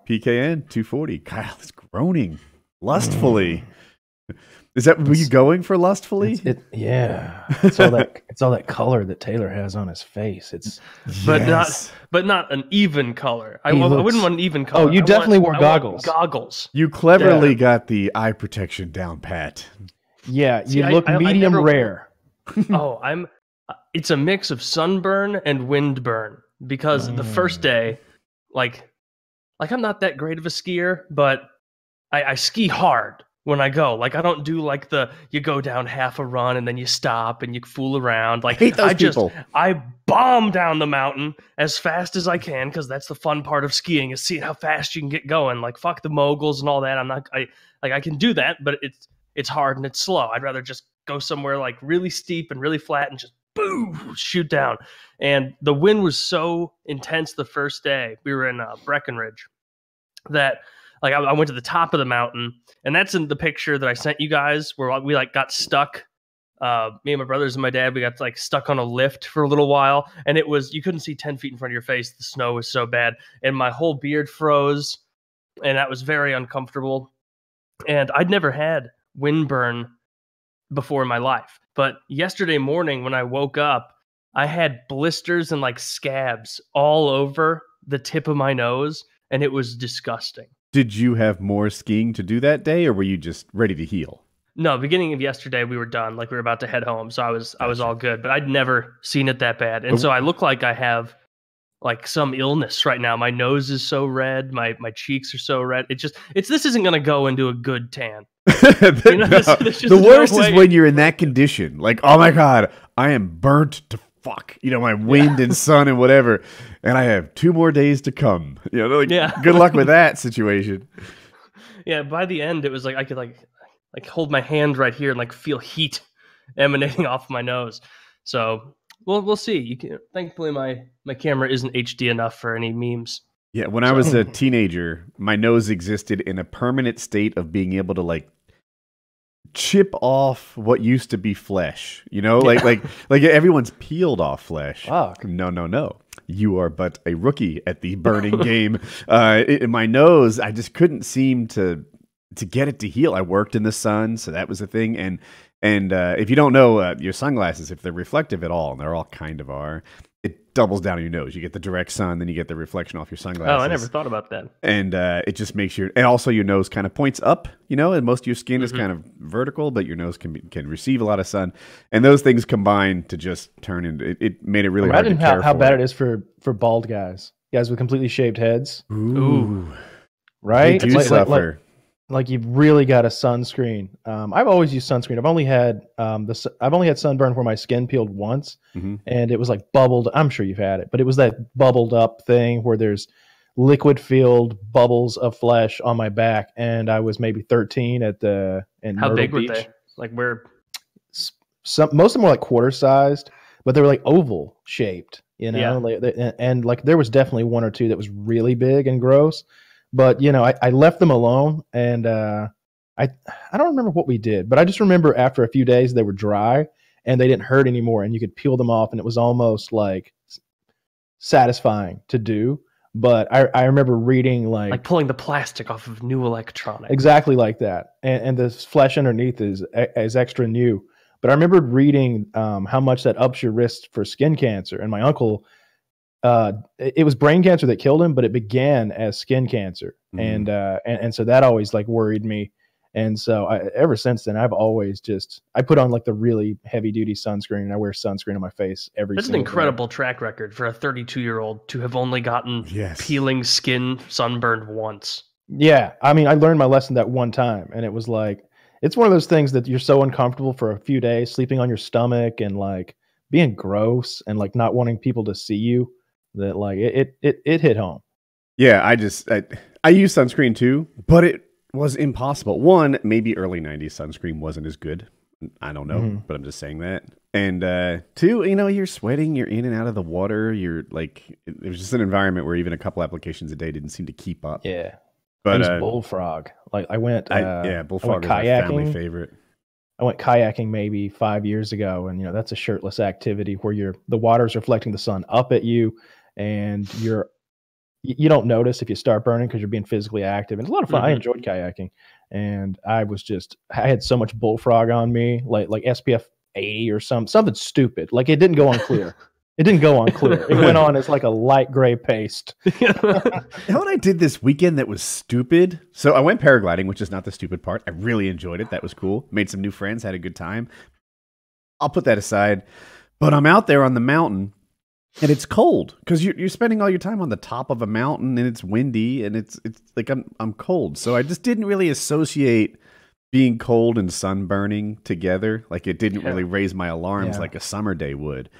PKN 240. Kyle is groaning lustfully. Is that were you going for lustfully? Yeah, it's all that color that Taylor has on his face. It's but not an even color. I wouldn't want an even color. Oh, you definitely wore goggles. Goggles. You cleverly got the eye protection down pat. Yeah, you look medium rare. Oh, it's a mix of sunburn and windburn because the first day, like I'm not that great of a skier, but I ski hard. When I go, like I don't do like you go down half a run and then you stop and you fool around. Like hate those people. I bomb down the mountain as fast as I can because that's the fun part of skiing is seeing how fast you can get going. Like fuck the moguls and all that. I can do that, but it's hard and it's slow. I'd rather just go somewhere like really steep and really flat and just boom shoot down. And the wind was so intense the first day. We were in Breckenridge that. Like I went to the top of the mountain, and that's in the picture that I sent you guys, where we like got stuck. Me and my brothers and my dad, we got like stuck on a lift for a little while, and you couldn't see 10 feet in front of your face. The snow was so bad, and my whole beard froze, and that was very uncomfortable. And I'd never had windburn before in my life, but yesterday morning when I woke up, I had blisters and like scabs all over the tip of my nose, and it was disgusting. Did you have more skiing to do that day, or were you just ready to heal? No, beginning of yesterday, we were done. Like we were about to head home, so I was all good. But I'd never seen it that bad, and so I look like I have like some illness right now. My nose is so red, my cheeks are so red. This isn't gonna go into a good tan. The worst is when you're in that condition. Like, oh my god, I am burnt to fuck. My wind and sun and whatever. And I have 2 more days to come. Good luck with that situation. Yeah, by the end, it was like I could like hold my hand right here and like feel heat emanating off my nose. So we'll see. Thankfully, my camera isn't HD enough for any memes. Yeah, when I was a teenager, my nose existed in a permanent state of being able to like chip off what used to be flesh. Like everyone's peeled off flesh. Fuck. No. You are but a rookie at the burning game. In my nose, I just couldn't seem to get it to heal. I worked in the sun, so that was the thing. And if you don't know, your sunglasses, if they're reflective at all, and they're all kind of are, it doubles down on your nose. You get the direct sun, then you get the reflection off your sunglasses. Oh, I never thought about that. And it just makes and also your nose kind of points up, and most of your skin is kind of vertical, but your nose can receive a lot of sun. And those things combine to just turn into, it made it really hard to care how for. bad it is for bald guys with completely shaved heads. Ooh. Right? They do suffer. Like you've really got a sunscreen. I've always used sunscreen. I've only had sunburn where my skin peeled once, and it was like bubbled. I'm sure you've had it, but it was that bubbled up thing where there's liquid-filled bubbles of flesh on my back, and I was maybe 13 in How Myrtle big Beach. were they? Like where? Most of them were like quarter-sized, but they were like oval shaped. Yeah. And like there was definitely 1 or 2 that was really big and gross. But, I left them alone, and I don't remember what we did, but I just remember after a few days they were dry and they didn't hurt anymore, and you could peel them off, and it was almost like satisfying to do. But I remember reading like pulling the plastic off of new electronics. Exactly like that. And the flesh underneath is extra new. But I remember reading how much that ups your risk for skin cancer. And my uncle... it was brain cancer that killed him, but it began as skin cancer, and so that always like worried me. And so ever since then, I've always I put on like the really heavy duty sunscreen, and I wear sunscreen on my face every. That's an incredible track record for a 32-year-old to have only gotten peeling skin sunburned once. Yeah, I mean, I learned my lesson that one time, and it was like it's one of those things that you're so uncomfortable for a few days, sleeping on your stomach and like being gross and like not wanting people to see you. That like it hit home. Yeah, I use sunscreen too, but it was impossible. One, maybe early 90s sunscreen wasn't as good. I don't know, but I'm just saying that. And 2, you're sweating, you're in and out of the water. You're like, it was just an environment where even a couple applications a day didn't seem to keep up. Yeah, but bullfrog. Like I went, bullfrog is my family favorite. I went kayaking maybe 5 years ago, and that's a shirtless activity where the water's reflecting the sun up at you. And you're you don't notice if you start burning because you're being physically active. And it's a lot of fun. I Mhm. enjoyed kayaking, and I had so much bullfrog on me, like SPF 80 or something stupid. Like it didn't go on clear. It didn't go on clear. It went on as like a light gray paste. You know what I did this weekend that was stupid? So I went paragliding, which is not the stupid part. I really enjoyed it. That was cool. Made some new friends, had a good time. I'll put that aside. But I'm out there on the mountain, and it's cold because you're spending all your time on the top of a mountain, and it's windy, and it's like I'm cold. So I just didn't really associate being cold and sunburning together. Like it didn't really raise my alarms like a summer day would.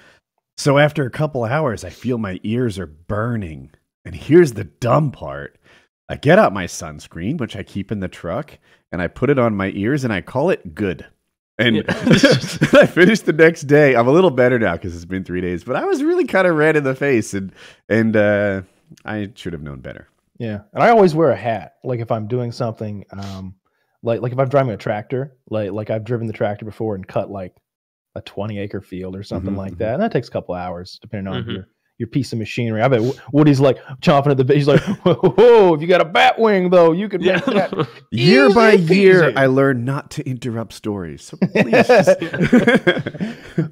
So after a couple hours, I feel my ears are burning. And here's the dumb part. I get out my sunscreen, which I keep in the truck, and I put it on my ears, and I call it good. And I finished the next day. I'm a little better now because it's been 3 days, but I was really kind of red in the face, and I should have known better. Yeah, and I always wear a hat. Like if I'm doing something, like if I'm driving a tractor, like I've driven the tractor before and cut like a 20-acre field or something like that. And that takes a couple hours, depending on your piece of machinery. I bet Woody's like chomping at the bit. He's like, whoa, if you got a bat wing, though, you could make that. Year by year, I learned not to interrupt stories. So please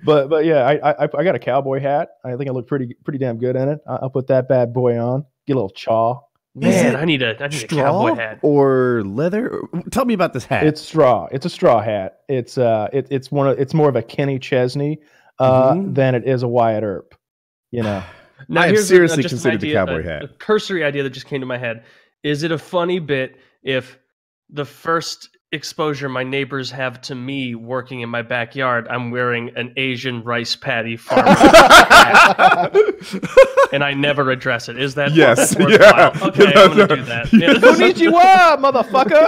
but yeah, I got a cowboy hat. I think I look pretty damn good in it. I'll put that bad boy on. Get a little chaw. Man, I need a cowboy hat or leather. Tell me about this hat. It's straw. It's a straw hat. It's more of a Kenny Chesney than it is a Wyatt Earp. You know. Now, I have seriously considered the cowboy hat. A cursory idea that just came to my head. Is it a funny bit if the first exposure my neighbors have to me working in my backyard, I'm wearing an Asian rice paddy farmer hat, and I never address it? Is that worthwhile? Yeah. Okay, I'm going to do that. Konnichiwa, motherfucker!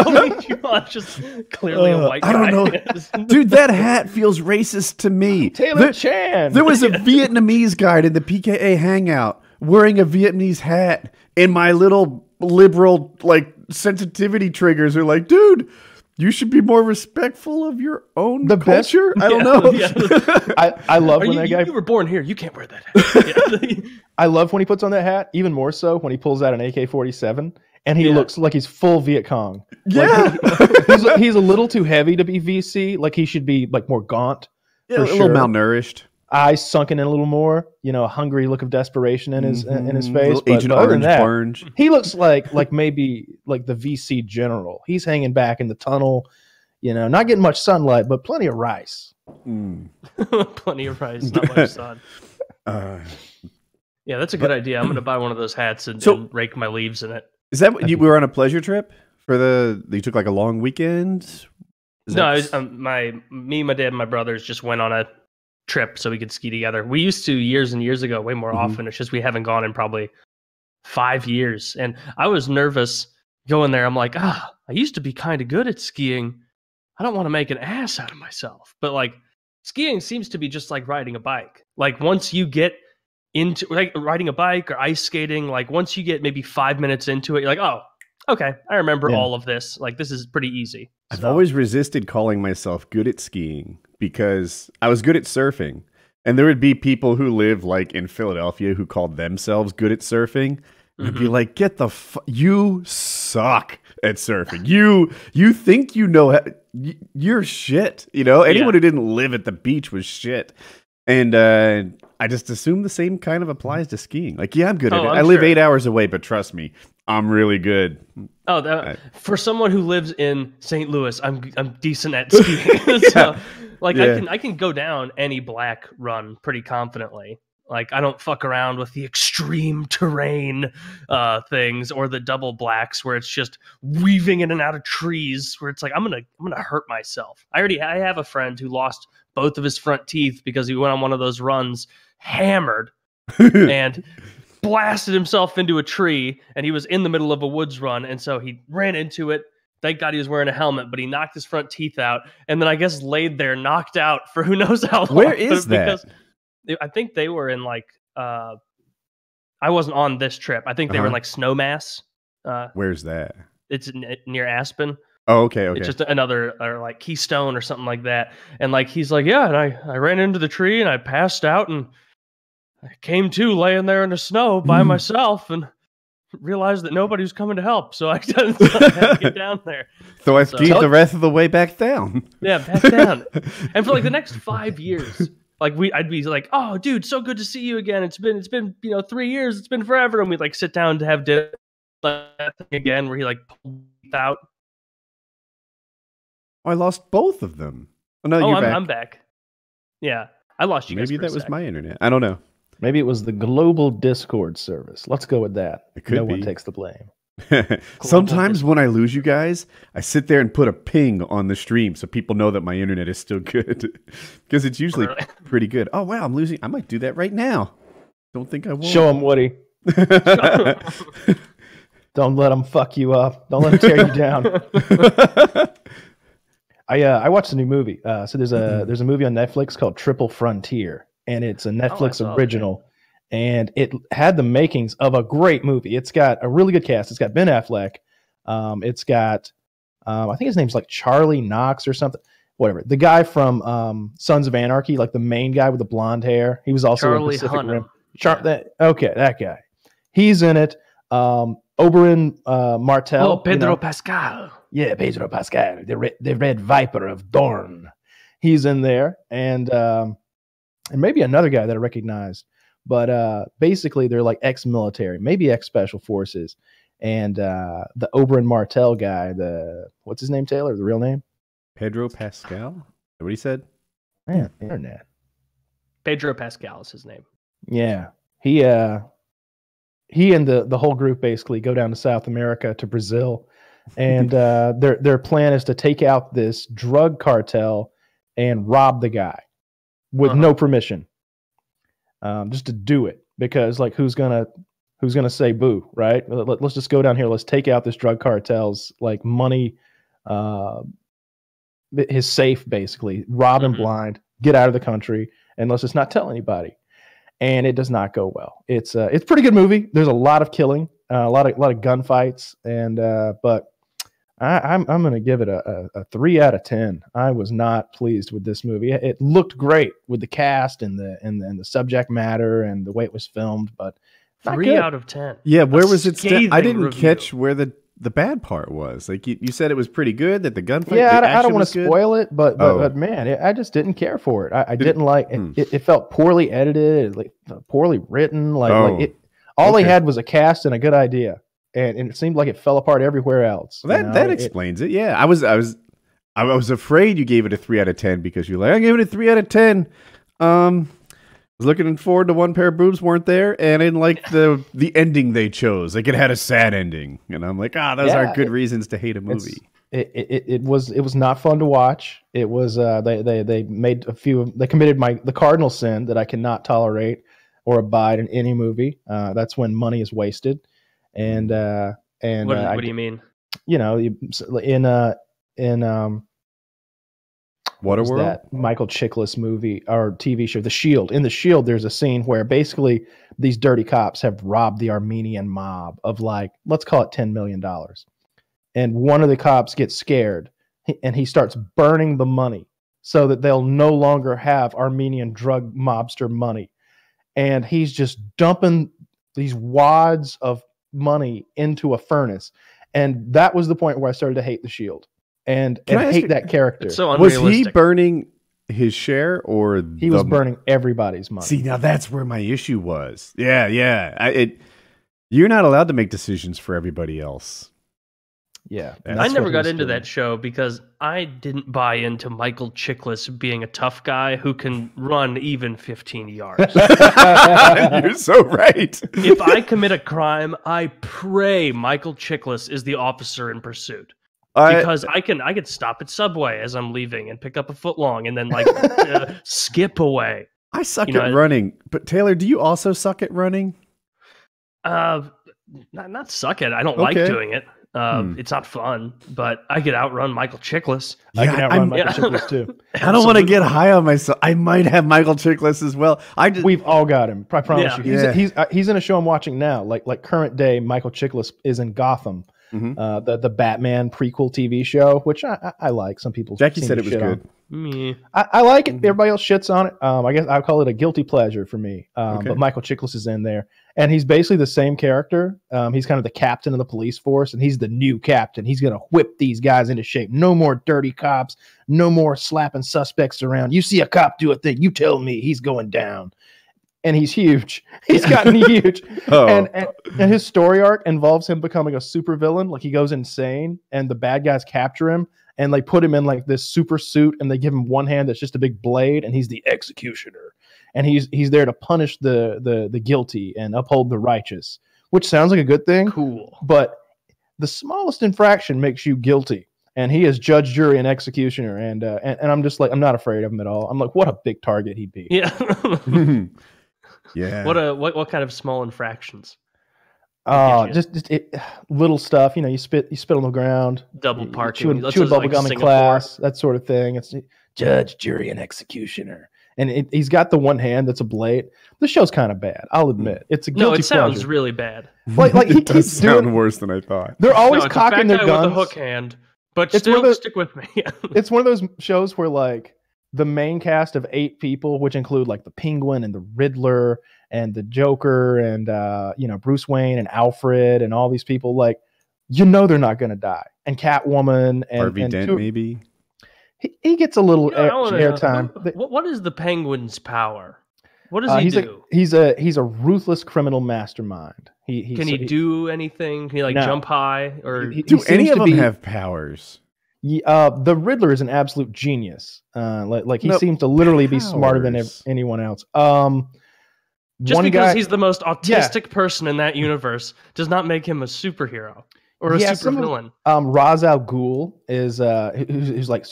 Konnichiwa, just clearly a white guy. I don't know. Dude, that hat feels racist to me. Taylor Chan! There was a Vietnamese guy in the PKA hangout wearing a Vietnamese hat, and my little liberal sensitivity triggers are like, dude, you should be more respectful of your own culture. I don't know. I love when that guy. You were born here. You can't wear that hat. I love when he puts on that hat. Even more so when he pulls out an AK-47 and he looks like he's full Viet Cong. Yeah, he's a little too heavy to be VC. Like he should be like more gaunt. Yeah, a little malnourished. Eyes sunken in a little more, a hungry look of desperation in his face. But Agent other than that, Orange. He looks like maybe like the VC general. He's hanging back in the tunnel, not getting much sunlight, but plenty of rice. Plenty of rice, not much sun. Yeah, that's a good idea. I'm going to buy one of those hats and rake my leaves in it. Is that what you were on a pleasure trip you took like a long weekend? No, my dad, and my brothers just went on a trip so we could ski together. We used to years and years ago, way more often. It's just we haven't gone in probably 5 years. And I was nervous going there. I'm like, I used to be kind of good at skiing. I don't want to make an ass out of myself. But skiing seems to be just like riding a bike. Like once you get into riding a bike or ice skating, once you get maybe 5 minutes into it, you're like, oh, okay, I remember all of this. This is pretty easy. I've always resisted calling myself good at skiing because I was good at surfing. And there would be people who live in Philadelphia who called themselves good at surfing. And I'd be like, get the you suck at surfing. You think you know you're shit. Anyone who didn't live at the beach was shit. And I just assume the same kind of applies to skiing. I'm good at it. I live 8 hours away, but trust me, I'm really good. For someone who lives in St. Louis, I'm decent at skiing. So, I can go down any black run pretty confidently. I don't fuck around with the extreme terrain things or the double blacks where it's just weaving in and out of trees where it's I'm gonna hurt myself. I have a friend who lost both of his front teeth because he went on one of those runs hammered and blasted himself into a tree, and he was in the middle of a woods run, and so he ran into it. Thank God he was wearing a helmet, but he knocked his front teeth out, and then I guess laid there knocked out for who knows how long. Where is that? Because I think they were in I wasn't on this trip. I think they were in Snowmass. Where's that? It's near Aspen. Oh, okay. It's just another Keystone or something like that. And he's like, yeah, and I ran into the tree and I passed out and I came to laying there in the snow by myself, and realized that nobody was coming to help, so I had to get down there. So I skied the rest of the way back down. Yeah, back down. And for like the next 5 years, like I'd be like, "Oh, dude, so good to see you again. It's been 3 years. It's been forever." And we'd like sit down to have dinner again, where he like pulled out. I lost both of them. Oh no, you're back. I'm back. Yeah, I lost you. Maybe that was my internet. I don't know. Maybe it was the global Discord service. Let's go with that. It could no be. one takes the blame. Sometimes when I lose you guys, I sit there and put a ping on the stream so people know that my internet is still good. Because it's usually pretty good. Oh, wow, I'm losing. I might do that right now. Don't think I won't. Show them, Woody. Don't let them fuck you up. Don't let them tear you down. I watched a new movie. So there's a movie on Netflix called Triple Frontier. And it's a Netflix original, and it had the makings of a great movie. It's got a really good cast. It's got Ben Affleck. It's got, I think his name's like Charlie Knox or something. Whatever. The guy from Sons of Anarchy, like the main guy with the blonde hair. He was also in Pacific Rim. That guy. He's in it. Oberyn Martell. Oh, Pedro Pascal. Yeah, Pedro Pascal, the Red Viper of Dorne. He's in there, and maybe another guy that I recognized, but basically they're like ex-military, maybe ex-special forces, and the Oberyn Martell guy, what's his name, Taylor? The real name? Pedro Pascal? Is that what he said? Man, internet. Pedro Pascal is his name. Yeah, he and the whole group basically go down to South America, to Brazil, and their plan is to take out this drug cartel and rob the guy. With no permission, just to do it, because like who's gonna say boo, right? Let's just go down here. Let's take out this drug cartel's like money, his safe, basically. Rob him blind, get out of the country, and let's just not tell anybody. And it does not go well. It's a pretty good movie. There's a lot of killing, a lot of gunfights, and but I'm going to give it a 3 out of 10. I was not pleased with this movie. It looked great with the cast and the subject matter and the way it was filmed, but 3 out of 10. Yeah, where was it? I didn't review. catch where the bad part was. Like you said, it was pretty good. That the gunfight. Yeah, I don't want to spoil it, but man, I just didn't care for it. I didn't like it. It felt poorly edited, like poorly written. All they had was a cast and a good idea. And it seemed like it fell apart everywhere else. Well, that explains it. Yeah, I was afraid you gave it a 3 out of 10 because you're like, I gave it a 3 out of 10. I was looking forward to one pair of boobs weren't there, and I didn't like the ending they chose. Like it had a sad ending, and I'm like, those are good reasons to hate a movie. It was not fun to watch. It was they made they committed the cardinal sin that I cannot tolerate or abide in any movie. That's when money is wasted. And what do you mean? You know, in Waterworld, that Michael Chiklis movie or TV show, The Shield. In The Shield, there's a scene where basically these dirty cops have robbed the Armenian mob of let's call it $10 million. And one of the cops gets scared and he starts burning the money so that they'll no longer have Armenian drug mobster money. And he's just dumping these wads of money into a furnace, and that was the point where I started to hate The Shield and hate that character. So was he burning his share, or he was burning everybody's money? See, now that's where my issue was. Yeah. You're not allowed to make decisions for everybody else. Yeah, I never got into that show because I didn't buy into Michael Chiklis being a tough guy who can run even 15 yards. You're so right. If I commit a crime, I pray Michael Chiklis is the officer in pursuit. Because I can stop at Subway as I'm leaving and pick up a footlong and then skip away. I suck at running, but Taylor, do you also suck at running? Not suck at. I don't like doing it. It's not fun, but I could outrun Michael Chiklis. Yeah, I can outrun Michael Chiklis too. I don't want to get high on myself. I might have Michael Chiklis as well. We've all got him. I promise you. He's in a show I'm watching now. Like current day, Michael Chiklis is in Gotham, the Batman prequel TV show, which I like. Some people. Jackie said it was good. I like it. Everybody else shits on it. I guess I'll call it a guilty pleasure for me. Okay. But Michael Chiklis is in there, and he's basically the same character. He's kind of the captain of the police force, and he's the new captain. He's gonna whip these guys into shape. No more dirty cops. No more slapping suspects around. You see a cop do a thing, you tell me he's going down. And he's huge. He's gotten huge. And his story arc involves him becoming a supervillain. Like he goes insane, and the bad guys capture him, and they put him in like this super suit, and they give him one hand that's just a big blade, and he's the executioner. And he's there to punish the guilty and uphold the righteous, which sounds like a good thing. Cool. But the smallest infraction makes you guilty. And he is judge, jury, and executioner. And I'm just like, I'm not afraid of him at all. I'm like, what a big target he'd be. Yeah. Yeah. What kind of small infractions? Just little stuff. You know, you spit on the ground. Double parking. Chew a bubble gum in class. That sort of thing. It's judge, jury, and executioner. And he's got the one hand that's a blade. The show's kind of bad. I'll admit. It's a guilty No, it sounds pleasure. really bad. Like he keeps sound worse than I thought. They're always it's cocking a their fat guy guns. with a hook hand, but It's one still of those- stick with me. It's one of those shows where like the main cast of 8 people, which include like the Penguin and the Riddler and the Joker and Bruce Wayne and Alfred and all these people, like they're not going to die. And Catwoman and Harvey Dent, maybe. He gets a little airtime. airtime. What is the Penguin's power? What does he do? He's a ruthless criminal mastermind. Can he do anything? Can he jump high? Or do any of them have powers? The Riddler is an absolute genius. He seems to literally be smarter than anyone else. Just because he's the most autistic person in that universe does not make him a superhero or a supervillain. Ra's al Ghul is who's like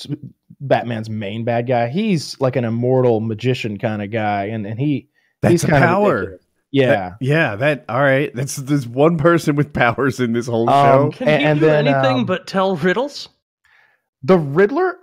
Batman's main bad guy. He's like an immortal magician kind of guy, and he's a kind power. Of yeah. All right. There's one person with powers in this whole show. Can he do anything but tell riddles? The Riddler,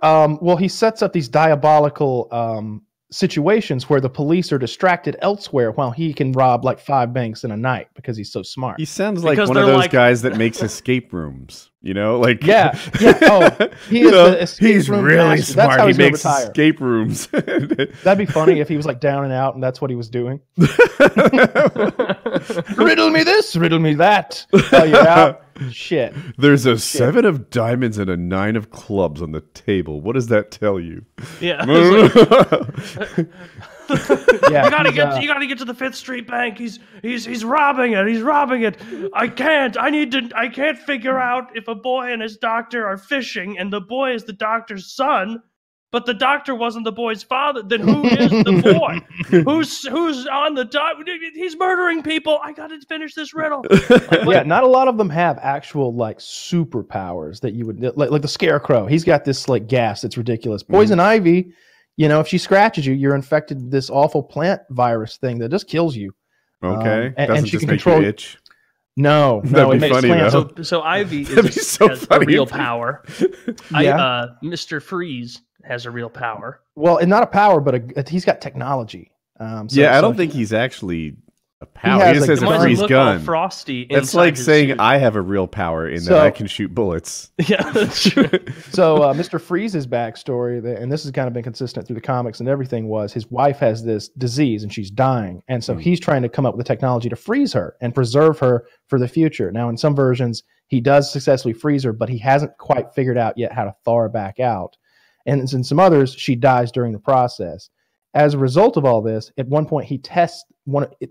he sets up these diabolical situations where the police are distracted elsewhere while he can rob like 5 banks in a night because he's so smart. He sounds like one of those guys that makes escape rooms, like yeah. Oh, he is the escape he's room really master. smart. That's how He he's makes retire. escape rooms. That'd be funny if he was like down and out and that's what he was doing. Riddle me this, riddle me that. Oh, you're out. Shit. There's a 7 of diamonds and a 9 of clubs on the table. What does that tell you? Yeah. Yeah, you gotta get to the 5th Street Bank. He's robbing it. He's robbing it. I can't figure out if a boy and his doctor are fishing and the boy is the doctor's son, but the doctor wasn't the boy's father. Then who is the boy? Who's on the doctor? He's murdering people. I gotta finish this riddle. Not a lot of them have actual like superpowers that you would like the Scarecrow. He's got this like gas that's ridiculous. Poison Ivy. If she scratches you, you're infected with this awful plant virus thing that just kills you. Okay. And she just can make control you itch. No, That'd it be makes funny, plants. though. So Ivy has a real power. Yeah. Mr. Freeze has a real power. Well, and not a power, but he's got technology. I don't think he's actually a power. He He just has a freeze gun. Frosty. That's like saying suit. I have a real power in that I can shoot bullets. Yeah, that's true. So Mr. Freeze's backstory, and this has kind of been consistent through the comics and everything, was his wife has this disease and she's dying. And so he's trying to come up with the technology to freeze her and preserve her for the future. Now, in some versions, he does successfully freeze her, but he hasn't quite figured out yet how to thaw her back out. And in some others, she dies during the process. As a result of all this, at one point he tests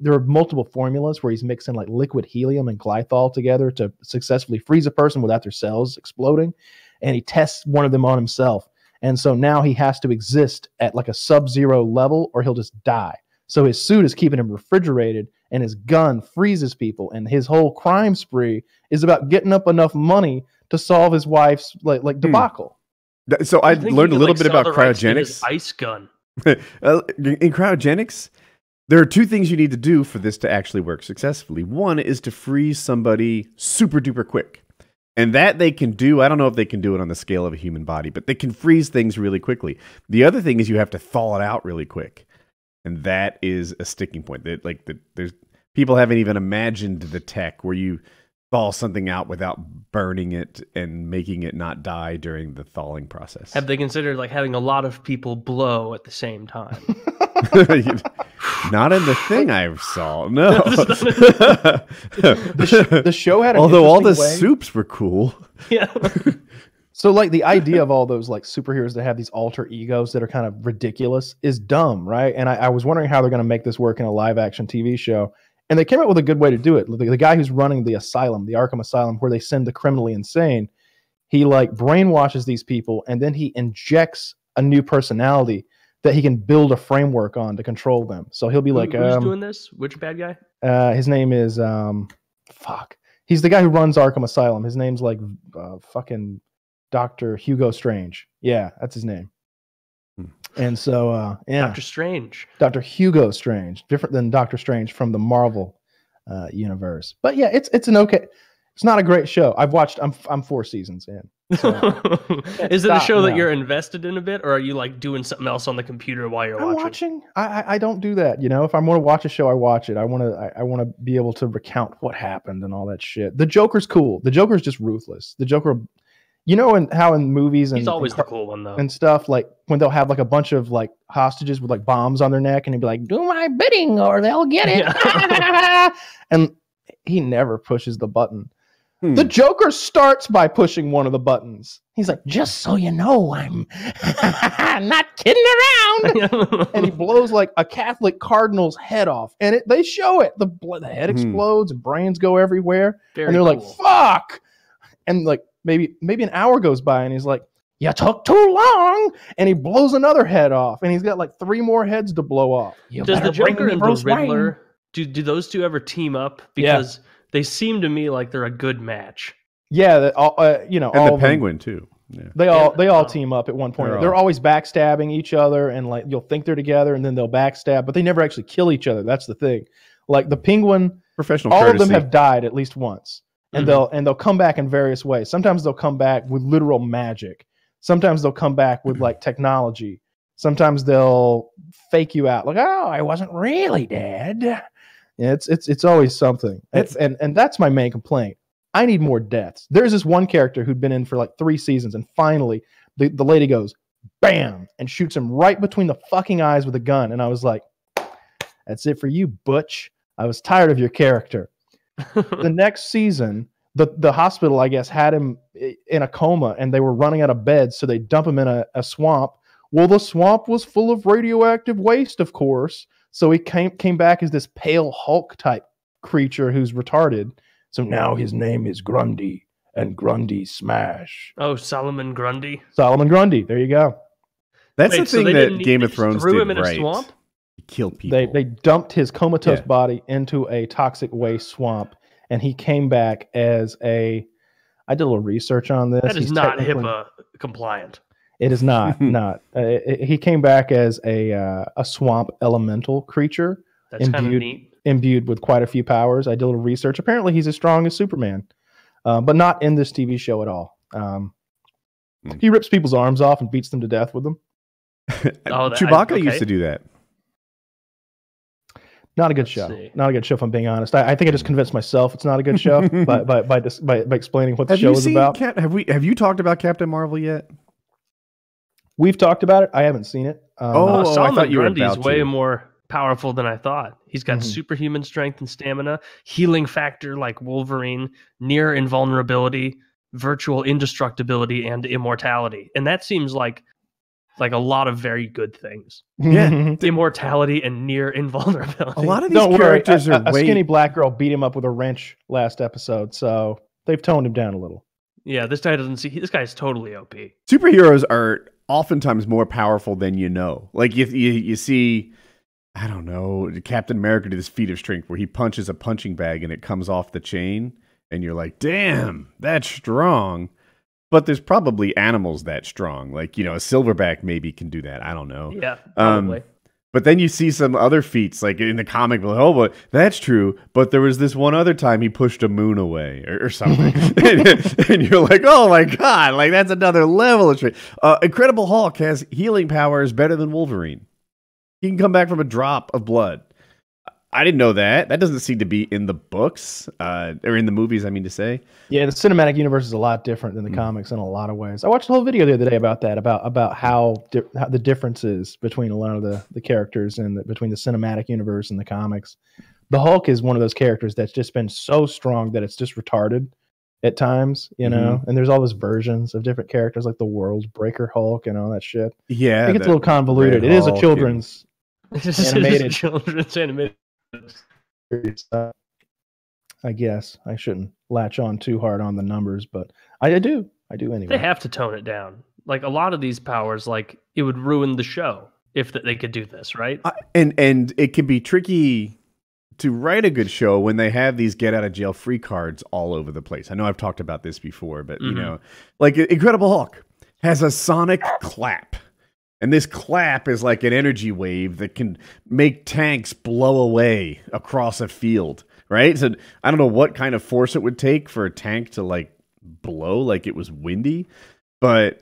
there are multiple formulas where he's mixing like liquid helium and glycol together to successfully freeze a person without their cells exploding. And he tests one of them on himself. And so now he has to exist at like a sub-zero level or he'll just die. So his suit is keeping him refrigerated and his gun freezes people. And his whole crime spree is about getting up enough money to solve his wife's like debacle. So I learned a little bit about cryogenics. Ice gun. In cryogenics, there are 2 things you need to do for this to actually work successfully. One is to freeze somebody super duper quick. And that they can do. I don't know if they can do it on the scale of a human body, but they can freeze things really quickly. The other thing is you have to thaw it out really quick. And that is a sticking point. There's people haven't even imagined the tech where you thaw something out without burning it and making it not die during the thawing process. Have they considered like having a lot of people blow at the same time? Not in the thing I saw. No. The show had an although all the interesting way. soups were cool. Yeah. So like the idea of all those like superheroes that have these alter egos that are kind of ridiculous is dumb, right? And I was wondering how they're going to make this work in a live action TV show. And they came up with a good way to do it. The guy who's running the asylum, the Arkham Asylum, where they send the criminally insane, he like brainwashes these people and then he injects a new personality that he can build a framework on to control them. So he'll be like, who's doing this? Which bad guy? His name is He's the guy who runs Arkham Asylum. His name's like fucking Dr. Hugo Strange. Yeah, that's his name. And so, yeah. Doctor Strange. Dr. Hugo Strange. Different than Doctor Strange from the Marvel universe. But yeah, it's an okay. It's not a great show. I'm 4 seasons in. So Is it a show that you're invested in a bit, or are you like doing something else on the computer while you're watching? I don't do that. You know, if I'm going to watch a show, I watch it. I want to be able to recount what happened and all that shit. The Joker's cool. The Joker's just ruthless. The Joker, you know, and how in movies and he's always the cool one though, and stuff, like when they'll have like a bunch of like hostages with like bombs on their neck, and he'd be like, "Do my bidding, or they'll get it." Yeah. And he never pushes the button. The Joker starts by pushing one of the buttons. He's like, "Just so you know, I'm not kidding around." And he blows like a Catholic cardinal's head off. And they show it. The head explodes and brains go everywhere. And they're like, "Fuck." And like maybe an hour goes by and he's like, "You took too long." And he blows another head off. And he's got like 3 more heads to blow off. Does the Joker and the Riddler, do those two ever team up? Because they seem to me like they're a good match. Yeah, you know, and all the Penguin too. Yeah. They all team up at one point. They're always backstabbing each other, and like you'll think they're together, and then they'll backstab, but they never actually kill each other. That's the thing. Like the Penguin, professional all courtesy. of them have died at least once, and they'll come back in various ways. Sometimes they'll come back with literal magic. Sometimes they'll come back with like technology. Sometimes they'll fake you out, like, "Oh, I wasn't really dead." It's always something. And that's my main complaint. I need more deaths. There's this one character who'd been in for like 3 seasons, and finally the lady goes, bam, and shoots him right between the fucking eyes with a gun. And I was like, "That's it for you, Butch. I was tired of your character." The next season, the hospital, I guess, had him in a coma, and they were running out of beds, so they dump him in a swamp. Well, the swamp was full of radioactive waste, of course. So he came back as this pale Hulk type creature who's retarded. So now his name is Grundy, and Grundy smash. Oh, Solomon Grundy. Solomon Grundy. There you go. That's the thing that Game of Thrones threw did him in right. a swamp? He killed people. They dumped his comatose body into a toxic waste swamp, and he came back as I did a little research on this. That is not HIPAA compliant. It is not. He came back as a swamp elemental creature. That's kind of neat. Imbued with quite a few powers. I did a little research. Apparently, he's as strong as Superman, but not in this TV show at all. He rips people's arms off and beats them to death with them. Chewbacca used to do that. Not a good show. Not a good show, if I'm being honest. I think I just convinced myself it's not a good show by explaining what the show is about. Have you talked about Captain Marvel yet? We've talked about it. I haven't seen it. Solomon Grundy's way more powerful than I thought. He's got superhuman strength and stamina, healing factor like Wolverine, near invulnerability, virtual indestructibility, and immortality. And that seems like a lot of very good things. Yeah. Immortality and near invulnerability. A lot of these characters are a skinny black girl beat him up with a wrench last episode, so they've toned him down a little. Yeah, this guy's totally OP. Superheroes are oftentimes more powerful than you know. Like you see, I don't know, Captain America do this feat of strength where he punches a punching bag and it comes off the chain, and you're like, "Damn, that's strong." But there's probably animals that strong. Like, you know, a silverback maybe can do that. I don't know. Yeah, probably. But then you see some other feats, like in the comic, like, "Oh, but that's true. But there was this one other time he pushed a moon away or something." and you're like, "Oh my God, like that's another level of strength." Incredible Hulk has healing powers better than Wolverine. He can come back from a drop of blood. I didn't know that. That doesn't seem to be in the books or in the movies, I mean to say. Yeah, the cinematic universe is a lot different than the comics in a lot of ways. I watched a whole video the other day about that, about how the differences between a lot of the characters and between the cinematic universe and the comics. The Hulk is one of those characters that's just been so strong that it's just retarded at times, you know. And there's all those versions of different characters, like the World Breaker Hulk and all that shit. Yeah, it gets a little convoluted. It is a children's animated. I guess I shouldn't latch on too hard on the numbers, but I do anyway. They have to tone it down. Like a lot of these powers, like it would ruin the show if they could do this, right? And it can be tricky to write a good show when they have these get out of jail free cards all over the place. I know I've talked about this before, but you know, like Incredible Hulk has a sonic clap. And this clap is like an energy wave that can make tanks blow away across a field, right? So I don't know what kind of force it would take for a tank to like blow like it was windy, but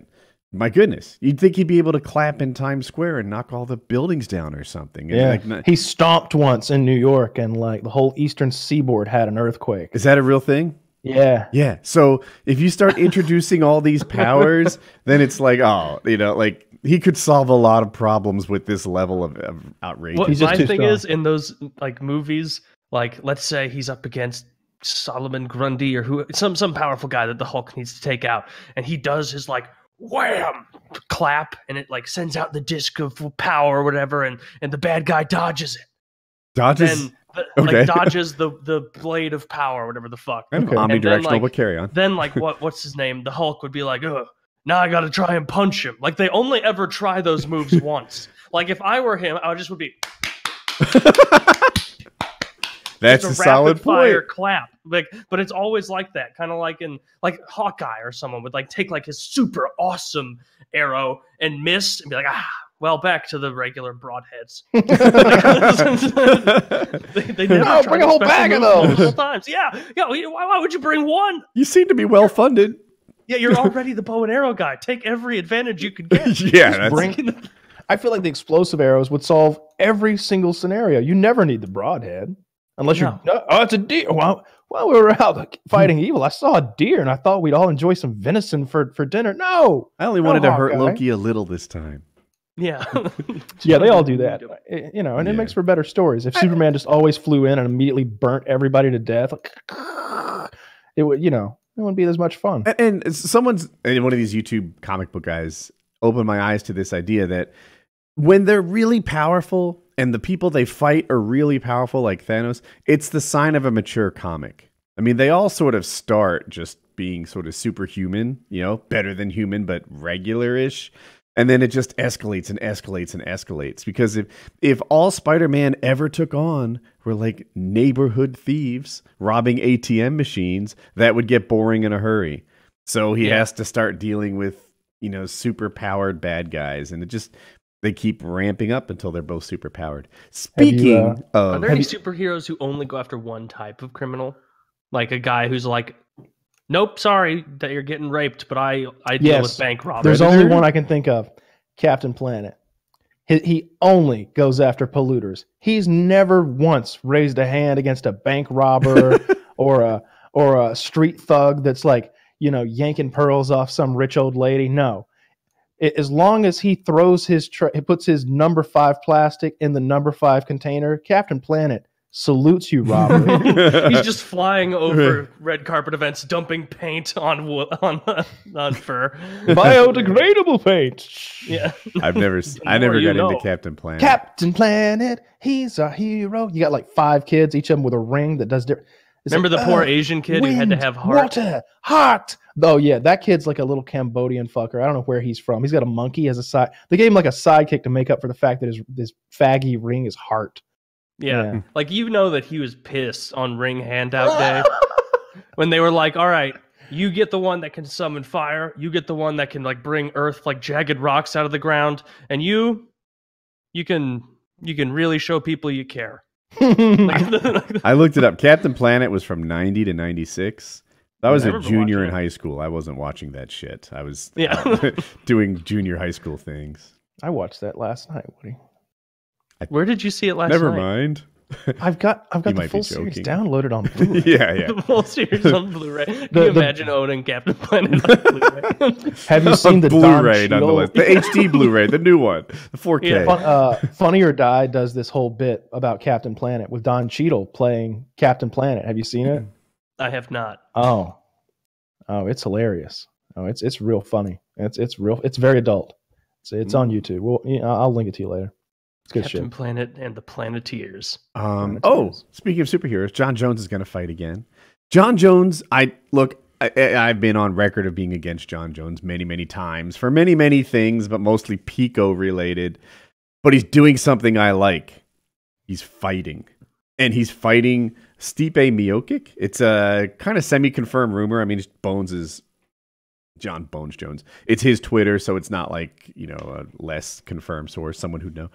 my goodness, you'd think he'd be able to clap in Times Square and knock all the buildings down or something. Yeah, like, he stomped once in New York, and like the whole eastern seaboard had an earthquake. Is that a real thing? Yeah. Yeah. So if you start introducing all these powers, then it's like, oh, you know, like he could solve a lot of problems with this level of outrage. What my thing is in those like movies, like let's say he's up against Solomon Grundy or some powerful guy that the Hulk needs to take out, and he does his like wham clap, and it like sends out the disc of power or whatever, and the bad guy dodges it. Dodges. Like dodges the blade of power, or whatever the fuck. Okay. Omnidirectional, like, but carry on. Then like what's his name? The Hulk would be like, ugh, now I got to try and punch him. Like they only ever try those moves once. Like if I were him, I would be. That's a solid fire point. Clap, like, but it's always like that, kind of like in like Hawkeye or someone would like take like his super awesome arrow and miss and be like, well, back to the regular broadheads. they never bring a whole bag of those multiple times. Yeah. Why would you bring one? You seem to be well funded. Yeah, you're already the bow and arrow guy. Take every advantage you could get. Yeah, I feel like the explosive arrows would solve every single scenario. You never need the broadhead unless you're. Oh, it's a deer. Well, while we were out fighting evil, I saw a deer, and I thought we'd all enjoy some venison for dinner. No, I only wanted to hurt Loki a little this time. Yeah. Yeah, they all do that. You know, and it makes for better stories. If Superman just always flew in and immediately burnt everybody to death, like, it would, you know, it wouldn't be as much fun. And one of these YouTube comic book guys opened my eyes to this idea that when they're really powerful and the people they fight are really powerful, like Thanos, it's the sign of a mature comic. I mean, they all sort of start just being sort of superhuman, you know, better than human, but regular-ish. And then it just escalates and escalates and escalates. Because if all Spider-Man ever took on were like neighborhood thieves robbing ATM machines, that would get boring in a hurry. So he has to start dealing with, you know, super powered bad guys. And they keep ramping up until they're both super powered. Speaking of... Are there any superheroes who only go after one type of criminal? Like a guy who's like, nope, sorry that you're getting raped, but I deal with bank robbers. There's only one I can think of, Captain Planet. He only goes after polluters. He's never once raised a hand against a bank robber or a street thug that's like, you know, yanking pearls off some rich old lady. No. As long as he throws he puts his number 5 plastic in the number 5 container, Captain Planet salutes you, Robert. He's just flying over red carpet events, dumping paint on fur. Biodegradable paint. Yeah, I never got into Captain Planet. Captain Planet, he's a hero. You got like 5 kids, each of them with a ring that does different. Remember the poor Asian kid who had to have heart? Water, heart. Oh yeah, that kid's like a little Cambodian fucker. I don't know where he's from. He's got a monkey as a side. They gave him like a sidekick to make up for the fact that his faggy ring is heart. Yeah. Like, you know that he was pissed on ring handout day when they were like, all right, you get the one that can summon fire, you get the one that can like bring earth like jagged rocks out of the ground, and you can really show people you care. I looked it up. Captain Planet was from 90 to 96. I was a junior in high school. I wasn't watching that shit. I was doing junior high school things. I watched that last night, Woody. Where did you see it last night? Never mind. I've got the might be full series joking. downloaded on Blu-ray. Yeah. The full series on Blu-ray. Can you imagine owning Captain Planet on Blu-ray? Have you seen the Blu-ray Don nonetheless? Cheadle? The HD Blu-ray, the new one, the 4K. Yeah. Funny or Die does this whole bit about Captain Planet with Don Cheadle playing Captain Planet. Have you seen it? I have not. Oh, it's hilarious. Oh, it's real funny. It's very adult. It's on YouTube. Well, I'll link it to you later. It's good Captain shit. Planet and the Planeteers. Speaking of superheroes, John Jones is going to fight again. John Jones, I've been on record of being against John Jones many, many times for many, many things, but mostly Pico related. But he's doing something I like. He's fighting. And he's fighting Stipe Miocic. It's a kind of semi-confirmed rumor. I mean, Bones is John Bones Jones. It's his Twitter, so it's not like, a less confirmed source, someone who'd know.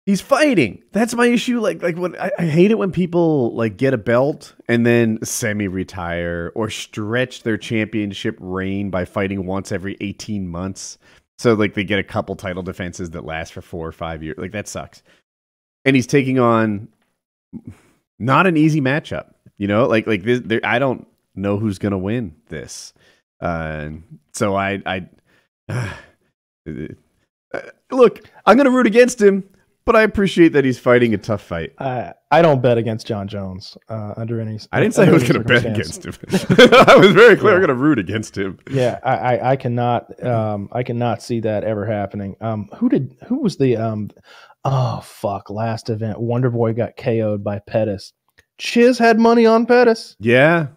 He's fighting. That's my issue. Like when I hate it when people get a belt and then semi-retire or stretch their championship reign by fighting once every 18 months. So they get a couple title defenses that last for 4 or 5 years. That sucks. And he's taking on not an easy matchup. This. I don't know who's gonna win this. So I look. I'm gonna root against him. But I appreciate that he's fighting a tough fight. I don't bet against John Jones under any. I didn't say I was going to bet against him. I was very clear. I'm going to root against him. Yeah, I cannot. I cannot see that ever happening. Who was the? Last event, Wonder Boy got KO'd by Pettis. Chiz had money on Pettis. Yeah.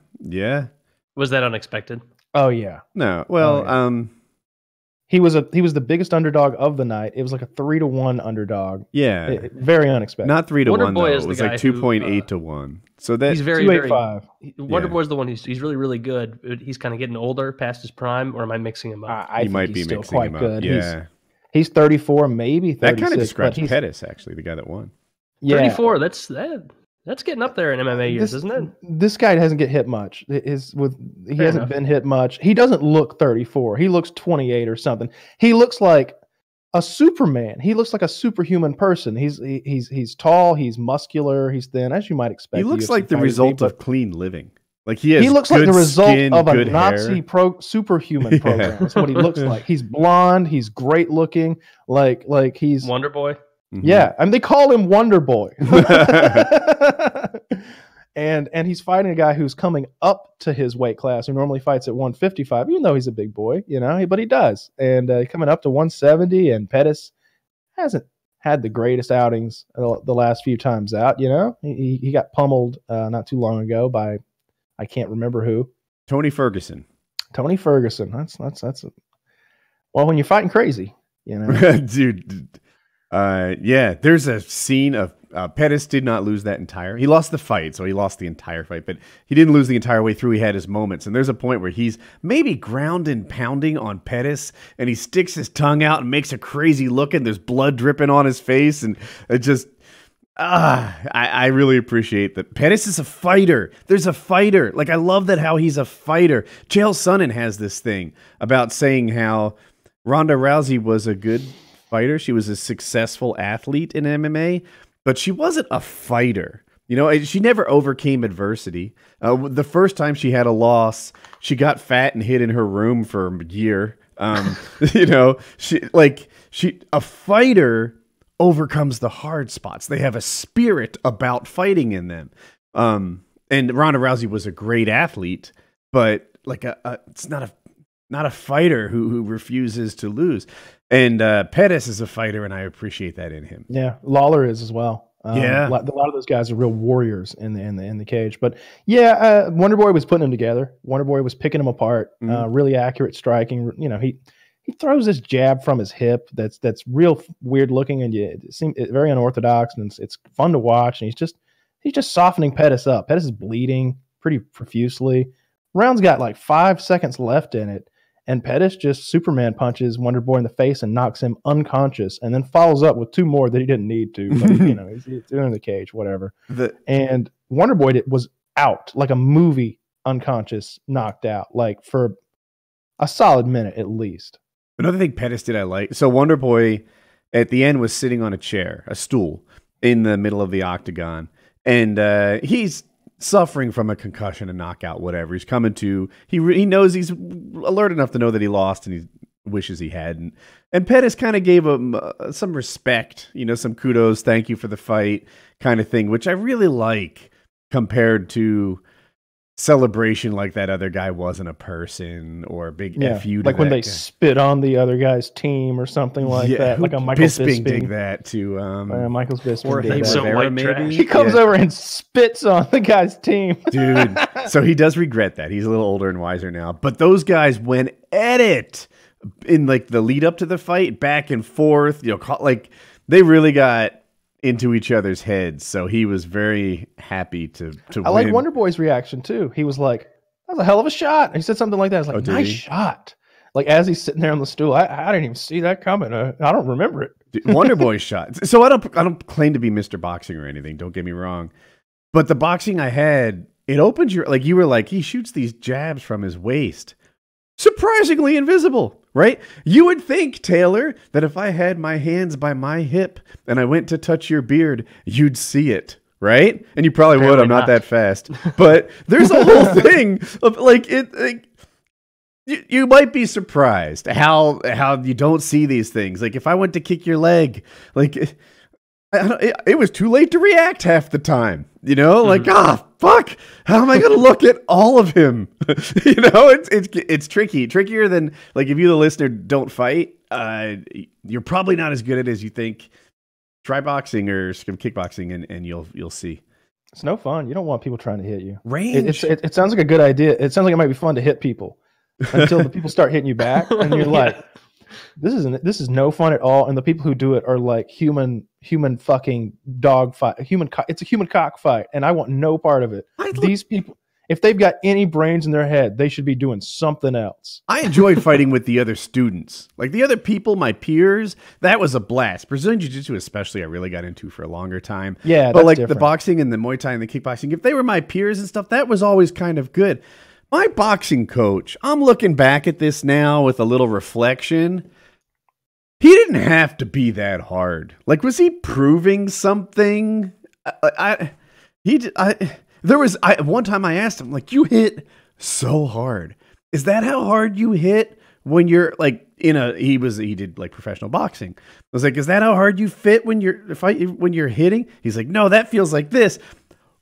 Was that unexpected? Oh yeah. No. Well. He was the biggest underdog of the night. It was like a 3-1 underdog. Yeah, very unexpected. Not 3-1 Wonder Boy though. is It was the like guy 2.8 to 1. So that he's very 285. Wonder Boy's the one he's really really good. But he's kind of getting older, past his prime, or am I mixing him up? I think might he's be still mixing quite him up. good. Yeah, he's 34, maybe 36. that kind of describes but Pettis, actually, the guy that won. Yeah, 34. That's getting up there in MMA years, isn't it? This guy hasn't get hit much. He Fair hasn't enough. been hit much. He doesn't look 34. He looks 28 or something. He looks like a Superman. He looks like a superhuman person. He's tall. He's muscular. He's thin, as you might expect. He looks UFC like the fighter to be, result but of clean living. Like he looks like the result skin, of a good Nazi hair. superhuman program. That's what he looks like. He's blonde. He's great looking. Like he's Wonder Boy. Mhm. Yeah, and they call him Wonder Boy. and he's fighting a guy who's coming up to his weight class, who normally fights at 155, even though he's a big boy, but he does. And coming up to 170, and Pettis hasn't had the greatest outings the last few times out. He got pummeled not too long ago by I can't remember who. Tony Ferguson. Tony Ferguson. That's well, when you're fighting crazy, Dude. Yeah, there's a scene of Pettis did not lose that entire. He lost the fight, so he lost the entire fight, but he didn't lose the entire way through. He had his moments, and there's a point where he's maybe ground and pounding on Pettis, and he sticks his tongue out and makes a crazy look, and there's blood dripping on his face, and it just. I really appreciate that. Pettis is a fighter. There's a fighter. Like, I love that how he's a fighter. Chael Sonnen has this thing about saying how Ronda Rousey was a good fighter. She was a successful athlete in MMA, but she wasn't a fighter. She never overcame adversity. The first time she had a loss, she got fat and hid in her room for a year. A fighter overcomes the hard spots. They have a spirit about fighting in them. And Ronda Rousey was a great athlete, but it's not a fighter who refuses to lose. And Pettis is a fighter, and I appreciate that in him. Yeah, Lawler is as well. Yeah, a lot of those guys are real warriors in the cage. But yeah, Wonder Boy was putting them together. Wonder Boy was picking them apart. Really accurate striking. He throws this jab from his hip that's real weird looking, and it seems very unorthodox, and it's fun to watch. And he's just softening Pettis up. Pettis is bleeding pretty profusely. Round's got like 5 seconds left in it, and Pettis just Superman punches Wonder Boy in the face and knocks him unconscious, and then follows up with 2 more that he didn't need to. But he's in the cage, whatever. And Wonder Boy was out like a movie, unconscious, knocked out, like for a solid minute at least. Another thing Pettis did I like. So Wonder Boy at the end was sitting on a chair, a stool, in the middle of the octagon. and he's suffering from a concussion, a knockout, whatever. He's coming to. He knows he's alert enough to know that he lost, and he wishes he hadn't. And Pettis kind of gave him some respect, some kudos, thank you for the fight, kind of thing, which I really like compared to celebration like that other guy wasn't a person or a big F you to like when they guy. Spit on the other guy's team or something like that, like a Michael Bisping did that to Michael Bisping or did that. So white maybe trash. He comes over and spits on the guy's team. Dude, so he does regret that. He's a little older and wiser now, but those guys went at it in like the lead up to the fight, back and forth, like they really got into each other's heads. So he was very happy to I win. like Wonder Boy's reaction too. He was like, "That was a hell of a shot." And he said something like that. I was like, Oh, did "Nice he? shot." Like as he's sitting there on the stool, I didn't even see that coming. I don't remember it. Wonder Boy shot. So I don't claim to be Mr. Boxing or anything. Don't get me wrong, but the boxing I had, it opens your, like you were like, he shoots these jabs from his waist, surprisingly invisible, right? You would think, Taylor, that if I had my hands by my hip and I went to touch your beard, you'd see it, right? And you probably would. I'm not that fast, but there's a whole thing of like it. Like, you might be surprised how you don't see these things. Like if I went to kick your leg, like it was too late to react half the time. Like fuck, how am I going to look at all of him? It's trickier than like if you the listener don't fight. You're probably not as good at it as you think. Try boxing or kickboxing, and you'll see. It's no fun. You don't want people trying to hit you. Range. It sounds like a good idea. It sounds like it might be fun to hit people until the people start hitting you back, and you're like, this is no fun at all. And the people who do it are like human fucking dog fight. It's a human cock fight, and I want no part of it. These people, if they've got any brains in their head, they should be doing something else. I enjoyed fighting with the other students. Like the other people, my peers, that was a blast. Brazilian Jiu-Jitsu especially, I really got into for a longer time. Yeah, but that's like different. the boxing and the Muay Thai and the kickboxing, if they were my peers and stuff, that was always kind of good. My boxing coach, I'm looking back at this now with a little reflection. He didn't have to be that hard. Like, was he proving something? One time I asked him, like, you hit so hard. Is that how hard you hit when you're like he did like professional boxing. I was like, is that how hard you fit when you're hitting? He's like, no, that feels like this.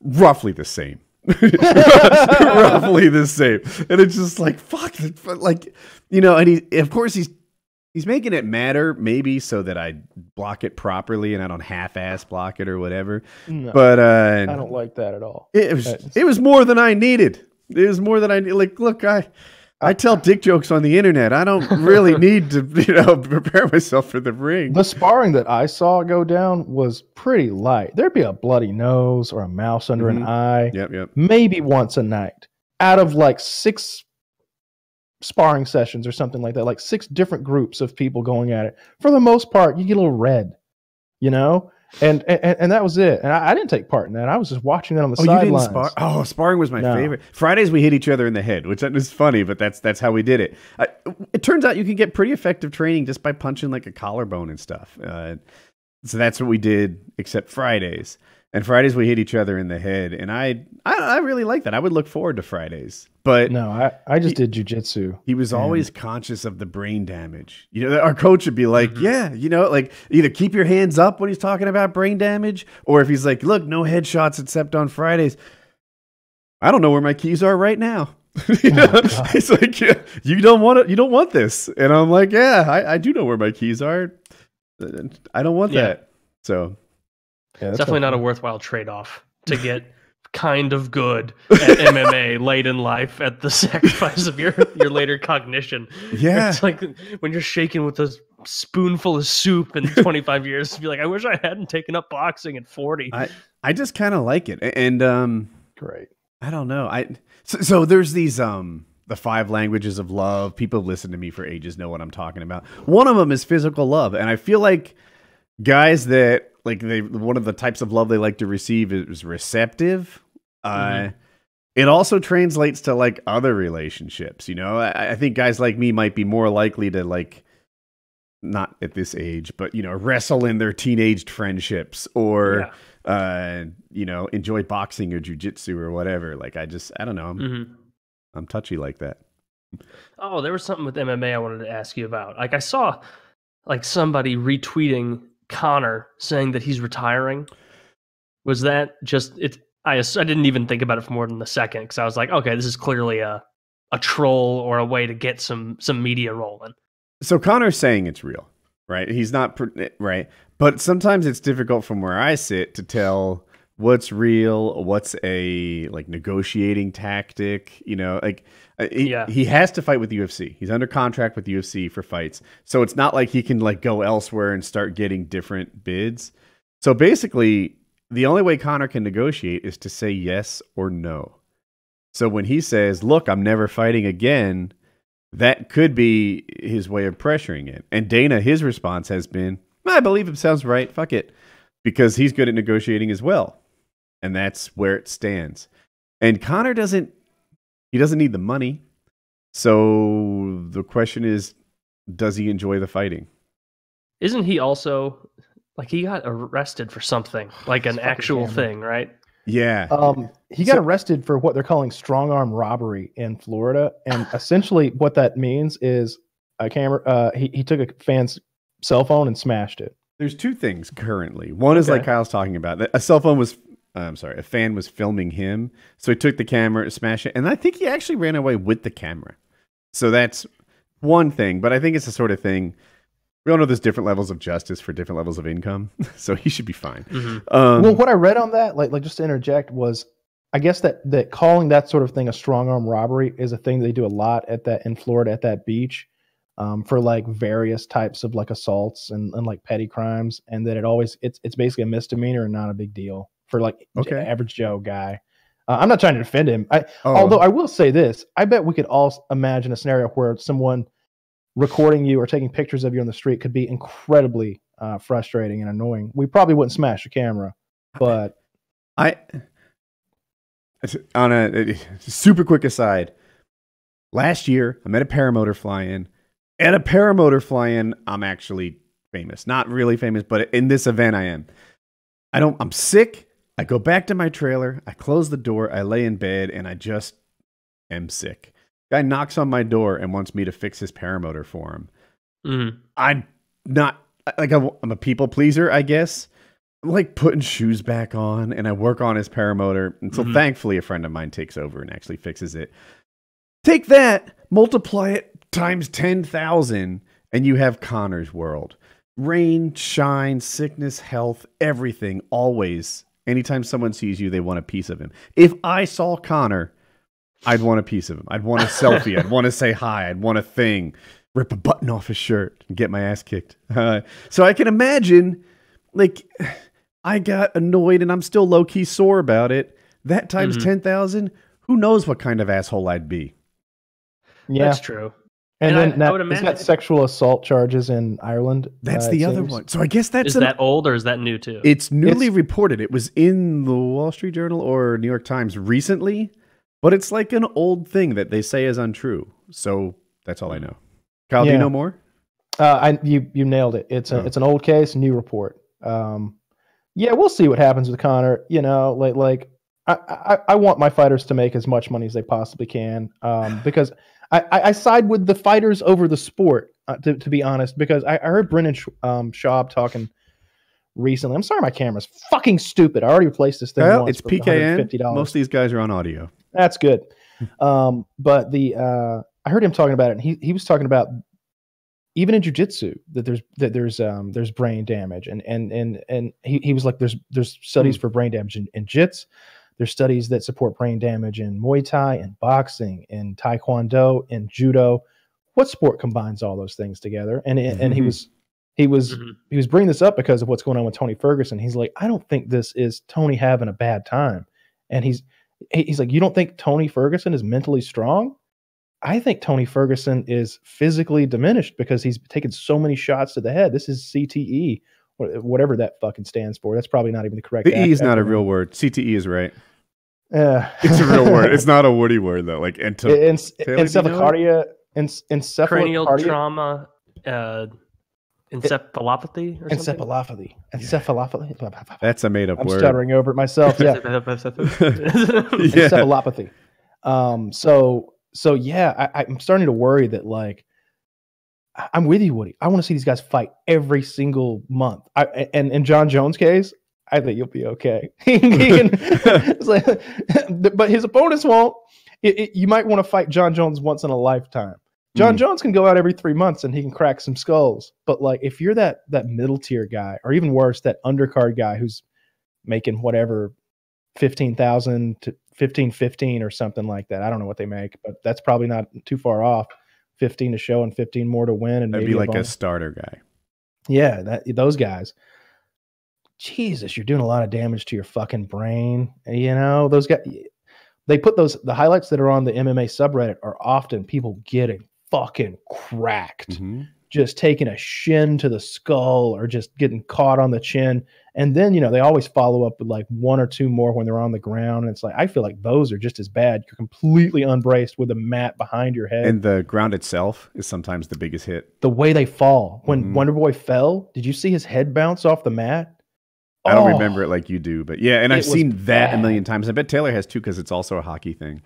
Roughly the same. Roughly the same. And it's just like, fuck, like, and he's making it matter maybe so that I block it properly and I don't half-ass block it or whatever. No, but I don't like that at all. It was more than I needed. It was more than I need. Like, look, I tell dick jokes on the internet. I don't really need to, prepare myself for the ring. The sparring that I saw go down was pretty light. There'd be a bloody nose or a mouse under an eye. Yep. Maybe once a night out of like 6 sparring sessions or something like that, like 6 different groups of people going at it. For the most part, you get a little red, and that was it. And I didn't take part in that. I was just watching that on the sidelines. You didn't spar? Sparring was my favorite. Fridays we hit each other in the head, which is funny, but that's how we did it. It turns out you can get pretty effective training just by punching like a collarbone and stuff. So that's what we did, except Fridays. And Fridays we hit each other in the head, and I really like that. I would look forward to Fridays. But no, I just did jujitsu. He was always conscious of the brain damage. Our coach would be like, like either keep your hands up when he's talking about brain damage, or if he's like, look, no headshots except on Fridays. I don't know where my keys are right now. He's like, you don't want this, and I'm like, I do know where my keys are. I don't want that. So. Yeah, it's definitely not a worthwhile trade-off to get kind of good at MMA late in life at the sacrifice of your later cognition. Yeah. It's like when you're shaking with a spoonful of soup in 25 years, to be like, I wish I hadn't taken up boxing at 40. I just kind of like it. And great. I don't know. So there's these the 5 languages of love. People who've listened to me for ages know what I'm talking about. One of them is physical love, and I feel like guys that one of the types of love they like to receive is receptive. It also translates to like other relationships. I think guys like me might be more likely to like, not at this age, but wrestle in their teenaged friendships or enjoy boxing or jujitsu or whatever. Like I don't know. I'm touchy like that. Oh, there was something with MMA I wanted to ask you about. Like I saw like somebody retweeting Connor saying that he's retiring. Was that just it? I didn't even think about it for more than a second because I was like, okay, this is clearly a troll or a way to get some media rolling. So Connor's saying it's real, right? He's not right, but sometimes it's difficult from where I sit to tell what's real, what's a like negotiating tactic. He has to fight with UFC. He's under contract with UFC for fights, so it's not like he can like go elsewhere and start getting different bids. So basically, the only way Connor can negotiate is to say yes or no. So when he says, "Look, I'm never fighting again," that could be his way of pressuring it. And Dana, his response has been, "I believe him. Sounds right. Fuck it," because he's good at negotiating as well. And that's where it stands. And Connor doesn't need the money. So the question is, does he enjoy the fighting? Isn't he also like he got arrested for something, like an actual thing, right? Yeah. He got arrested for what they're calling strong arm robbery in Florida. And essentially what that means is a camera, he took a fan's cell phone and smashed it. There's two things currently. One is like Kyle's talking about. A fan was filming him. So he took the camera, smashed it. And I think he actually ran away with the camera. So that's one thing. But I think it's the sort of thing, we all know there's different levels of justice for different levels of income. So he should be fine. Well, what I read on that, like just to interject, was I guess that calling that sort of thing a strong arm robbery is a thing they do a lot in Florida at that beach. For like various types of like assaults and like petty crimes, and that it's basically a misdemeanor and not a big deal for like average Joe guy. I'm not trying to defend him. Although I will say this, I bet we could all imagine a scenario where someone recording you or taking pictures of you on the street could be incredibly frustrating and annoying. We probably wouldn't smash a camera, but on a super quick aside, last year I met a paramotor fly-in. At a paramotor fly-in, I'm actually famous. Not really famous, but in this event, I am. I'm sick. I go back to my trailer. I close the door. I lay in bed, and I just am sick. Guy knocks on my door and wants me to fix his paramotor for him. Mm-hmm. I'm a people pleaser, I guess. I'm like putting shoes back on, and I work on his paramotor until thankfully a friend of mine takes over and actually fixes it. Take that, multiply it times 10,000, and you have Connor's world. Rain, shine, sickness, health, everything, always. Anytime someone sees you, they want a piece of him. If I saw Connor, I'd want a piece of him. I'd want a selfie. I'd want to say hi. I'd want a thing. Rip a button off his shirt and get my ass kicked. So I can imagine, like, I got annoyed and I'm still low-key sore about it. That times 10,000, who knows what kind of asshole I'd be. Yeah. That's true. And then I would imagine he's got sexual assault charges in Ireland. That's the other one. So I guess is that old or is that new too? It's newly reported. It was in the Wall Street Journal or New York Times recently, but it's like an old thing that they say is untrue. So that's all I know. Kyle, do you know more? You nailed it. It's an old case, new report. We'll see what happens with Connor. You know, I want my fighters to make as much money as they possibly can, because I side with the fighters over the sport, to be honest, because I heard Brendan Schaub talking recently. I'm sorry, my camera's fucking stupid. I already replaced this thing. Well, it's PKN. Most of these guys are on audio. That's good. But I heard him talking about it, and he was talking about even in jiu-jitsu that there's brain damage, and he was like there's studies for brain damage in jits. There's studies that support brain damage in Muay Thai and boxing and Taekwondo and Judo. What sport combines all those things together? And he was bringing this up because of what's going on with Tony Ferguson. He's like, I don't think this is Tony having a bad time. And he's like, you don't think Tony Ferguson is mentally strong? I think Tony Ferguson is physically diminished because he's taken so many shots to the head. This is CTE. Whatever that fucking stands for. That's probably not even the correct. The E is not a real word. CTE is right. It's a real word. It's not a Woody word though. Like encephalocardia, cranial trauma, Encephalopathy or something? Encephalopathy. That's a made up I'm word. stuttering over it myself. Yeah. Encephalopathy. So yeah, I'm starting to worry that like I'm with you, Woody. I want to see these guys fight every single month. And in John Jones' case, I think you'll be okay. It's like, but his opponents won't. You might want to fight John Jones once in a lifetime. John Jones can go out every 3 months and he can crack some skulls. But like if you're that middle tier guy, or even worse, that undercard guy who's making whatever 15,000 to 15 or something like that. I don't know what they make, but that's probably not too far off. 15 to show and 15 more to win, and that'd maybe be like a starter guy. Yeah, those guys. Jesus, you're doing a lot of damage to your fucking brain. You know, those guys. They put the highlights that are on the MMA subreddit are often people getting fucking cracked, just taking a shin to the skull or just getting caught on the chin. And then, you know, they always follow up with like 1 or 2 more when they're on the ground. And it's like, I feel like those are just as bad. You're completely unbraced with a mat behind your head. And the ground itself is sometimes the biggest hit. The way they fall. When Wonder Boy fell, did you see his head bounce off the mat? I don't remember it like you do, but yeah, and I've seen that bad. a million times. I bet Taylor has too, because it's also a hockey thing.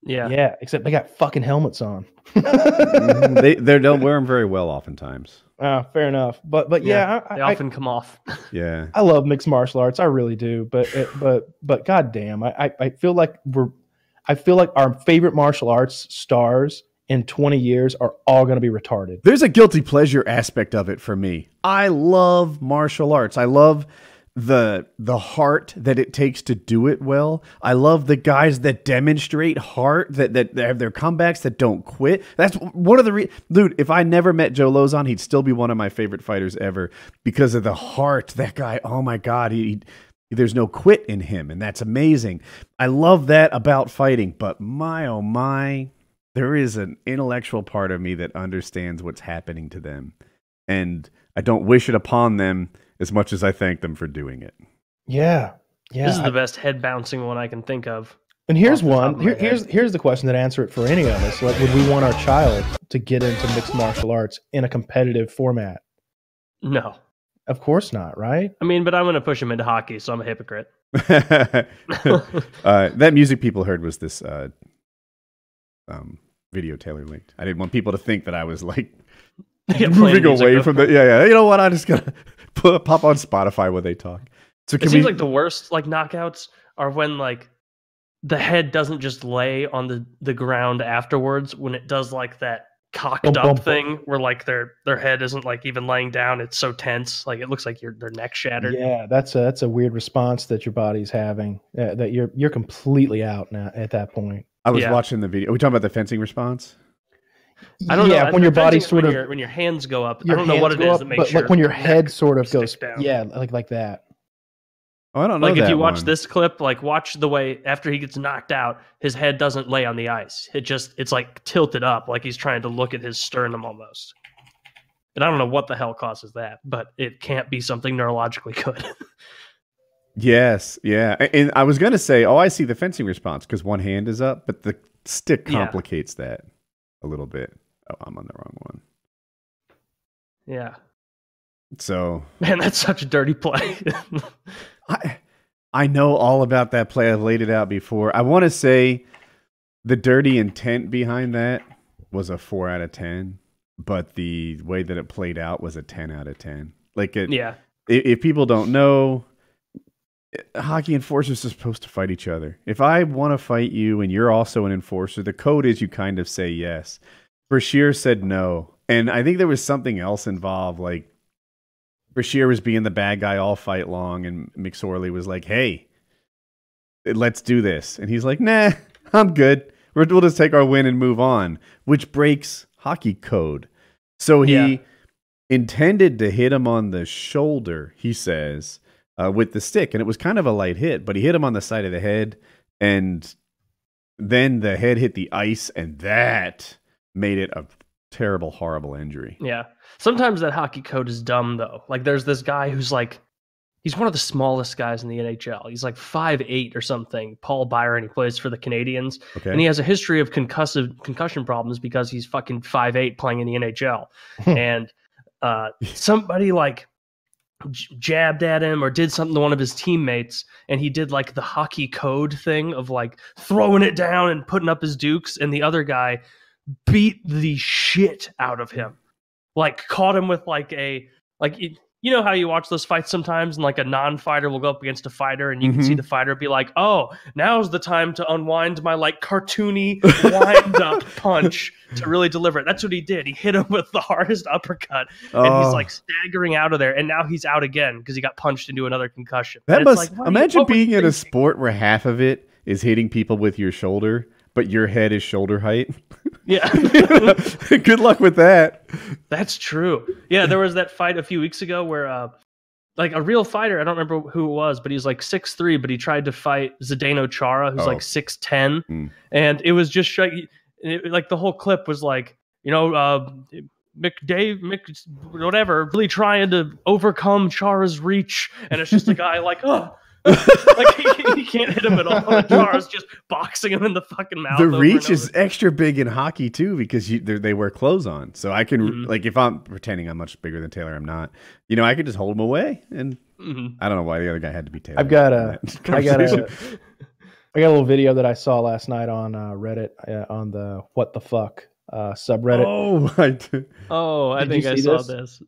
Yeah, except they got fucking helmets on. They don't wear them very well oftentimes. Fair enough. But yeah, they often come off. Yeah. I love mixed martial arts. I really do. But goddamn, I feel like our favorite martial arts stars in 20 years are all going to be retarded. There's a guilty pleasure aspect of it for me. I love martial arts. I love the heart that it takes to do it well. I love the guys that demonstrate heart, that have their comebacks, that don't quit. That's one of the dude, if I never met Joe Lozon, he'd still be one of my favorite fighters ever because of the heart. That guy, oh my God, there's no quit in him, and that's amazing. I love that about fighting, but my oh my, there is an intellectual part of me that understands what's happening to them, and I don't wish it upon them as much as I thank them for doing it. Yeah. This is the best head bouncing one I can think of. And here's one. Here's the question that answer it for any of us. Like, would we want our child to get into mixed martial arts in a competitive format? No. Of course not, right? I mean, but I'm going to push him into hockey, so I'm a hypocrite. That music people heard was this video Taylor linked. I didn't want people to think that I was like moving away from the. Yeah. You know what? I'm just gonna pop on Spotify when they talk. So it seems like the worst like knockouts are when like the head doesn't just lay on the ground afterwards. When it does like that cocked up thing where like their head isn't like even laying down. It's so tense, like it looks like their neck shattered. Yeah, that's a weird response that your body's having. That you're completely out now at that point. I was watching the video. Are we talking about the fencing response? I don't know. When your body sort of when your hands go up. I don't know what it is that makes but sure. Like when your head sort of goes down. Yeah, like that. Oh, I don't know. Like if you watch one. this clip, like watch the way after he gets knocked out, his head doesn't lay on the ice. It's like tilted up, like he's trying to look at his sternum almost. And I don't know what the hell causes that, but it can't be something neurologically good. Yes, yeah. And I was going to say, I see the fencing response because one hand is up, but the stick complicates that a little bit. Oh, I'm on the wrong one. Yeah. So, man, that's such a dirty play. I know all about that play. I've laid it out before. I want to say the dirty intent behind that was a 4 out of 10, but the way that it played out was a 10 out of 10. Like if people don't know, hockey enforcers are supposed to fight each other. If I want to fight you and you're also an enforcer, the code is you kind of say yes. Brashear said no. And I think there was something else involved. Like Brashear was being the bad guy all fight long, and McSorley was like, hey, let's do this. And he's like, nah, I'm good. We'll just take our win and move on, which breaks hockey code. So he intended to hit him on the shoulder, he says, with the stick. And it was kind of a light hit, but he hit him on the side of the head. And then the head hit the ice, and that made it a terrible, horrible injury. Yeah. Sometimes that hockey code is dumb, though. Like, there's this guy who's like, he's one of the smallest guys in the NHL. He's like 5'8" or something. Paul Byron. He plays for the Canadians. Okay. And he has a history of concussion problems because he's fucking 5'8" playing in the NHL. And somebody like jabbed at him or did something to one of his teammates, and he did like the hockey code thing of like throwing it down and putting up his dukes, and the other guy beat the shit out of him, like caught him with like you know how you watch those fights sometimes and like a non-fighter will go up against a fighter and you can see the fighter be like, oh, now's the time to unwind my like cartoony wind up punch to really deliver it. That's what he did. He hit him with the hardest uppercut and he's like staggering out of there, and now he's out again because he got punched into another concussion. That must like, imagine being in a sport where half of it is hitting people with your shoulder, but your head is shoulder height. Yeah. Good luck with that. That's true. Yeah, there was that fight a few weeks ago where like a real fighter, I don't remember who it was, but he's like 6'3", but he tried to fight Zdeno Chara, who's like 6'10", and it was just like the whole clip was like, you know, Mick whatever, really trying to overcome Chara's reach, and it's just a guy like, oh. Like he can't hit him at all. And Chara's just boxing him in the fucking mouth. The reach is extra big in hockey too because they wear clothes on. So I can like if I'm pretending I'm much bigger than Taylor, I'm not. You know, I could just hold him away, and I don't know why the other guy had to be Taylor. I got a little video that I saw last night on Reddit on the What the Fuck subreddit. I think I saw this.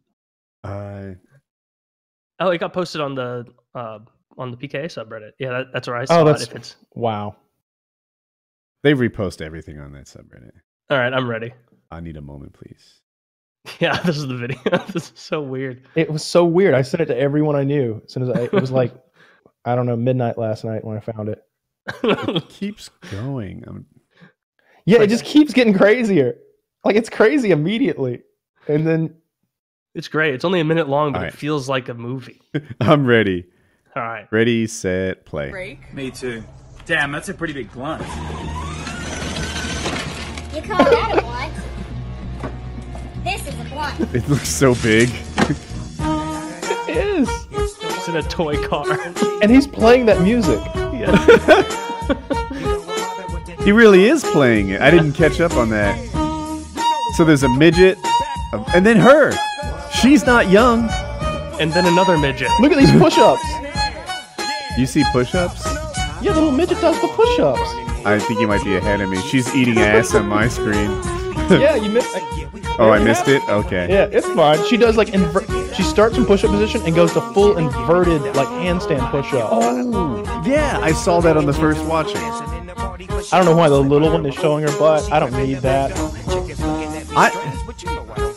It got posted on the PKA subreddit. Yeah, that's where I saw it. If it's wow. They repost everything on that subreddit. All right, I'm ready. I need a moment, please. Yeah, this is the video. This is so weird. It was so weird. I sent it to everyone I knew. As soon as it was like, I don't know, midnight last night when I found it. It keeps going. It just keeps getting crazier. Like it's crazy immediately, and then it's great. It's only a minute long, but it feels like a movie. I'm ready. All right. Ready, set, play. Break. Me too. Damn, that's a pretty big blunt. You call that a blunt? This is a blunt. It looks so big. It is. It's in a toy car. And he's playing that music. Yeah. He really is playing it. I didn't catch up on that. So there's a midget, and then her. She's not young. And then another midget. Look at these push-ups. You see push-ups? Yeah, the little midget does the push-ups. I think you might be ahead of me. She's eating ass on my screen. Yeah, you missed. I missed it? Okay. Yeah, it's fine. She does like she starts in push-up position and goes to full inverted like handstand push-up. Oh, yeah, I saw that on the first watching. I don't know why the little one is showing her butt. I don't need that.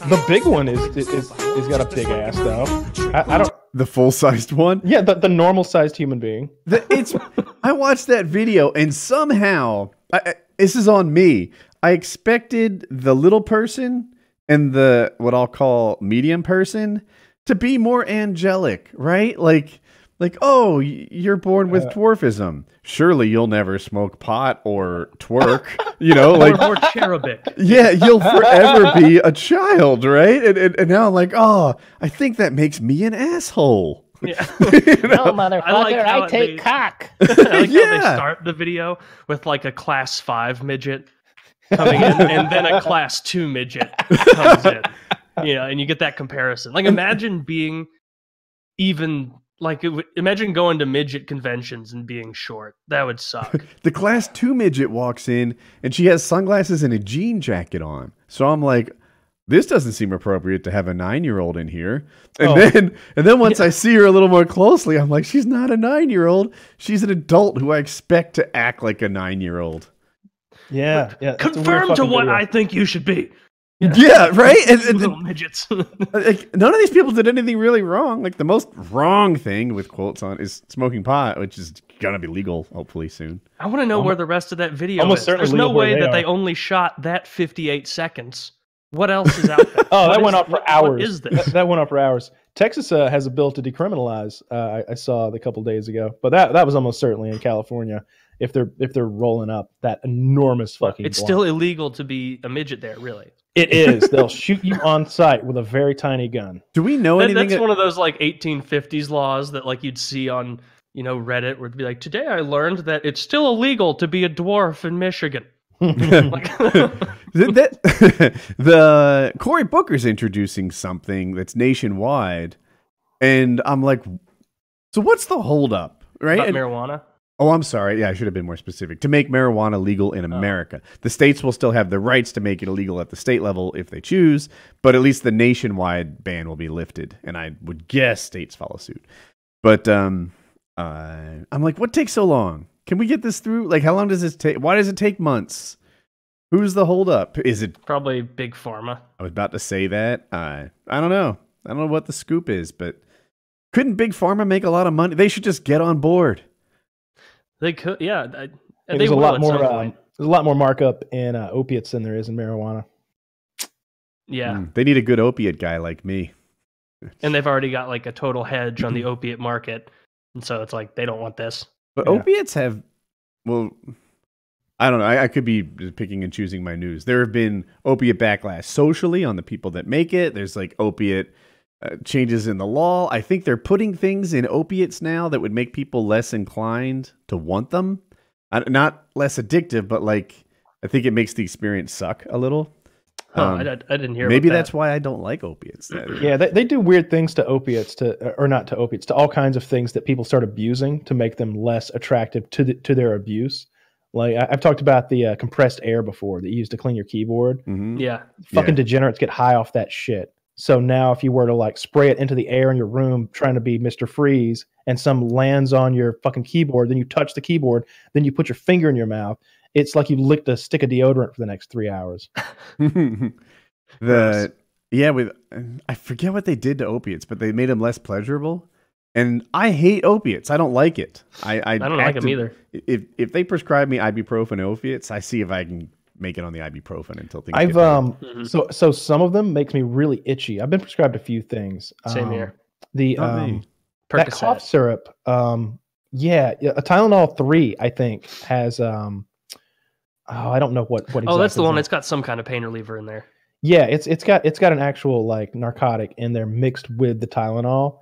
The big one is got a big ass though. I don't. The full-sized one? Yeah, the normal-sized human being. I watched that video and somehow this is on me. I expected the little person and the what I'll call medium person to be more angelic, right? Like, oh, you're born with dwarfism. Surely you'll never smoke pot or twerk, you know, like or cherubic. Yeah, you'll forever be a child, right? And now I'm like, oh, I think that makes me an asshole. Yeah. No, motherfucker, I take cock. I like how they start the video with like a class 5 midget coming in, and then a class 2 midget comes in. Yeah, and you get that comparison. Like, imagine being even like imagine going to midget conventions and being short. That would suck. The class 2 midget walks in and she has sunglasses and a jean jacket on. So I'm like, this doesn't seem appropriate to have a 9-year-old in here. And then once I see her a little more closely, I'm like, she's not a 9-year-old. She's an adult who I expect to act like a 9-year-old. Yeah. Confirm to what I think you should be. Yeah, right? And little midgets. Like, none of these people did anything really wrong. Like, the most wrong thing with quotes on is smoking pot, which is gonna be legal hopefully soon. I want to know where the rest of that video is. There's no way that they only shot that 58 seconds. What else is out there? That went up for hours. What is this? That went up for hours. Texas has a bill to decriminalize. I saw a couple days ago, but that was almost certainly in California. If they're rolling up that enormous fucking, it's still illegal to be a midget there. Really, it is. They'll shoot you on sight with a very tiny gun. Do we know anything? That's one of those like 1850s laws that like you'd see on Reddit, where it'd be like, today I learned that it's still illegal to be a dwarf in Michigan. The Cory Booker's introducing something that's nationwide, and I'm like, so what's the holdup, right? About marijuana. Oh, I'm sorry. Yeah, I should have been more specific. To make marijuana legal in America. The states will still have the rights to make it illegal at the state level if they choose, but at least the nationwide ban will be lifted, and I would guess states follow suit. But I'm like, what takes so long? Can we get this through? Like, how long does this take? Why does it take months? Who's the holdup? Is it probably Big Pharma? I was about to say that. I don't know. I don't know what the scoop is, but couldn't Big Pharma make a lot of money? They should just get on board. They could, yeah. There's a lot more. There's a lot more markup in opiates than there is in marijuana. Yeah, they need a good opiate guy like me. And they've already got like a total hedge on the opiate market, and so it's like they don't want this. But opiates have, well, I don't know. I could be picking and choosing my news. There have been opiate backlash socially on the people that make it. There's like opiate changes in the law. I think they're putting things in opiates now that would make people less inclined to want them. Not less addictive, but like I think it makes the experience suck a little. I didn't hear. Maybe about that's why I don't like opiates. Yeah, they do weird things to opiates, or not to opiates, to all kinds of things that people start abusing to make them less attractive to their abuse. Like I've talked about the compressed air before that you use to clean your keyboard. Mm-hmm. Yeah, fucking degenerates get high off that shit. So now if you were to like spray it into the air in your room trying to be Mr. Freeze and some lands on your fucking keyboard, then you touch the keyboard, then you put your finger in your mouth, it's like you licked a stick of deodorant for the next 3 hours. I forget what they did to opiates, but they made them less pleasurable. And I hate opiates. I don't like it. I don't like them either. If they prescribe me ibuprofen opiates, I see if I can make it on the ibuprofen until things I've get better. So some of them makes me really itchy. I've been prescribed a few things. Same here. The that cough syrup. A Tylenol 3 I think has I don't know what exactly. Oh, that's the one. It's got some kind of pain reliever in there. Yeah, it's got an actual like narcotic in there mixed with the Tylenol.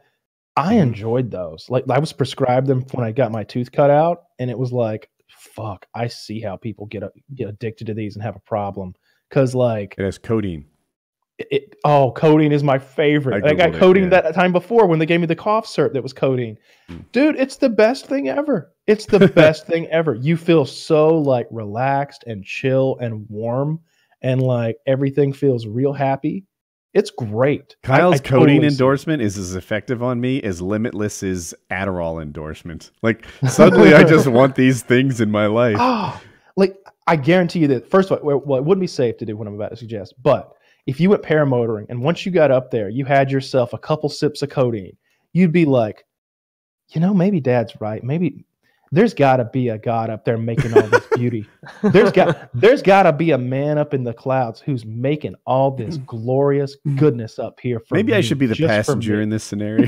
I enjoyed those. Like I was prescribed them when I got my tooth cut out, and it was like, fuck, I see how people get addicted to these and have a problem. Because like it has codeine. Codeine is my favorite. I got codeine that time before when they gave me the cough syrup that was codeine. Dude, it's the best thing ever. It's the best thing ever. You feel so like relaxed and chill and warm, and like everything feels real happy. It's great. Kyle's codeine endorsement is as effective on me as Limitless's Adderall endorsement. Like suddenly I just want these things in my life. Like I guarantee you that first of all, well, it wouldn't be safe to do what I'm about to suggest, but if you went paramotoring and once you got up there, you had yourself a couple sips of codeine, you'd be like, maybe Dad's right. Maybe there's got to be a God up there making all this beauty. There's got to be a man up in the clouds who's making all this glorious goodness up here. Maybe I should be the passenger in this scenario.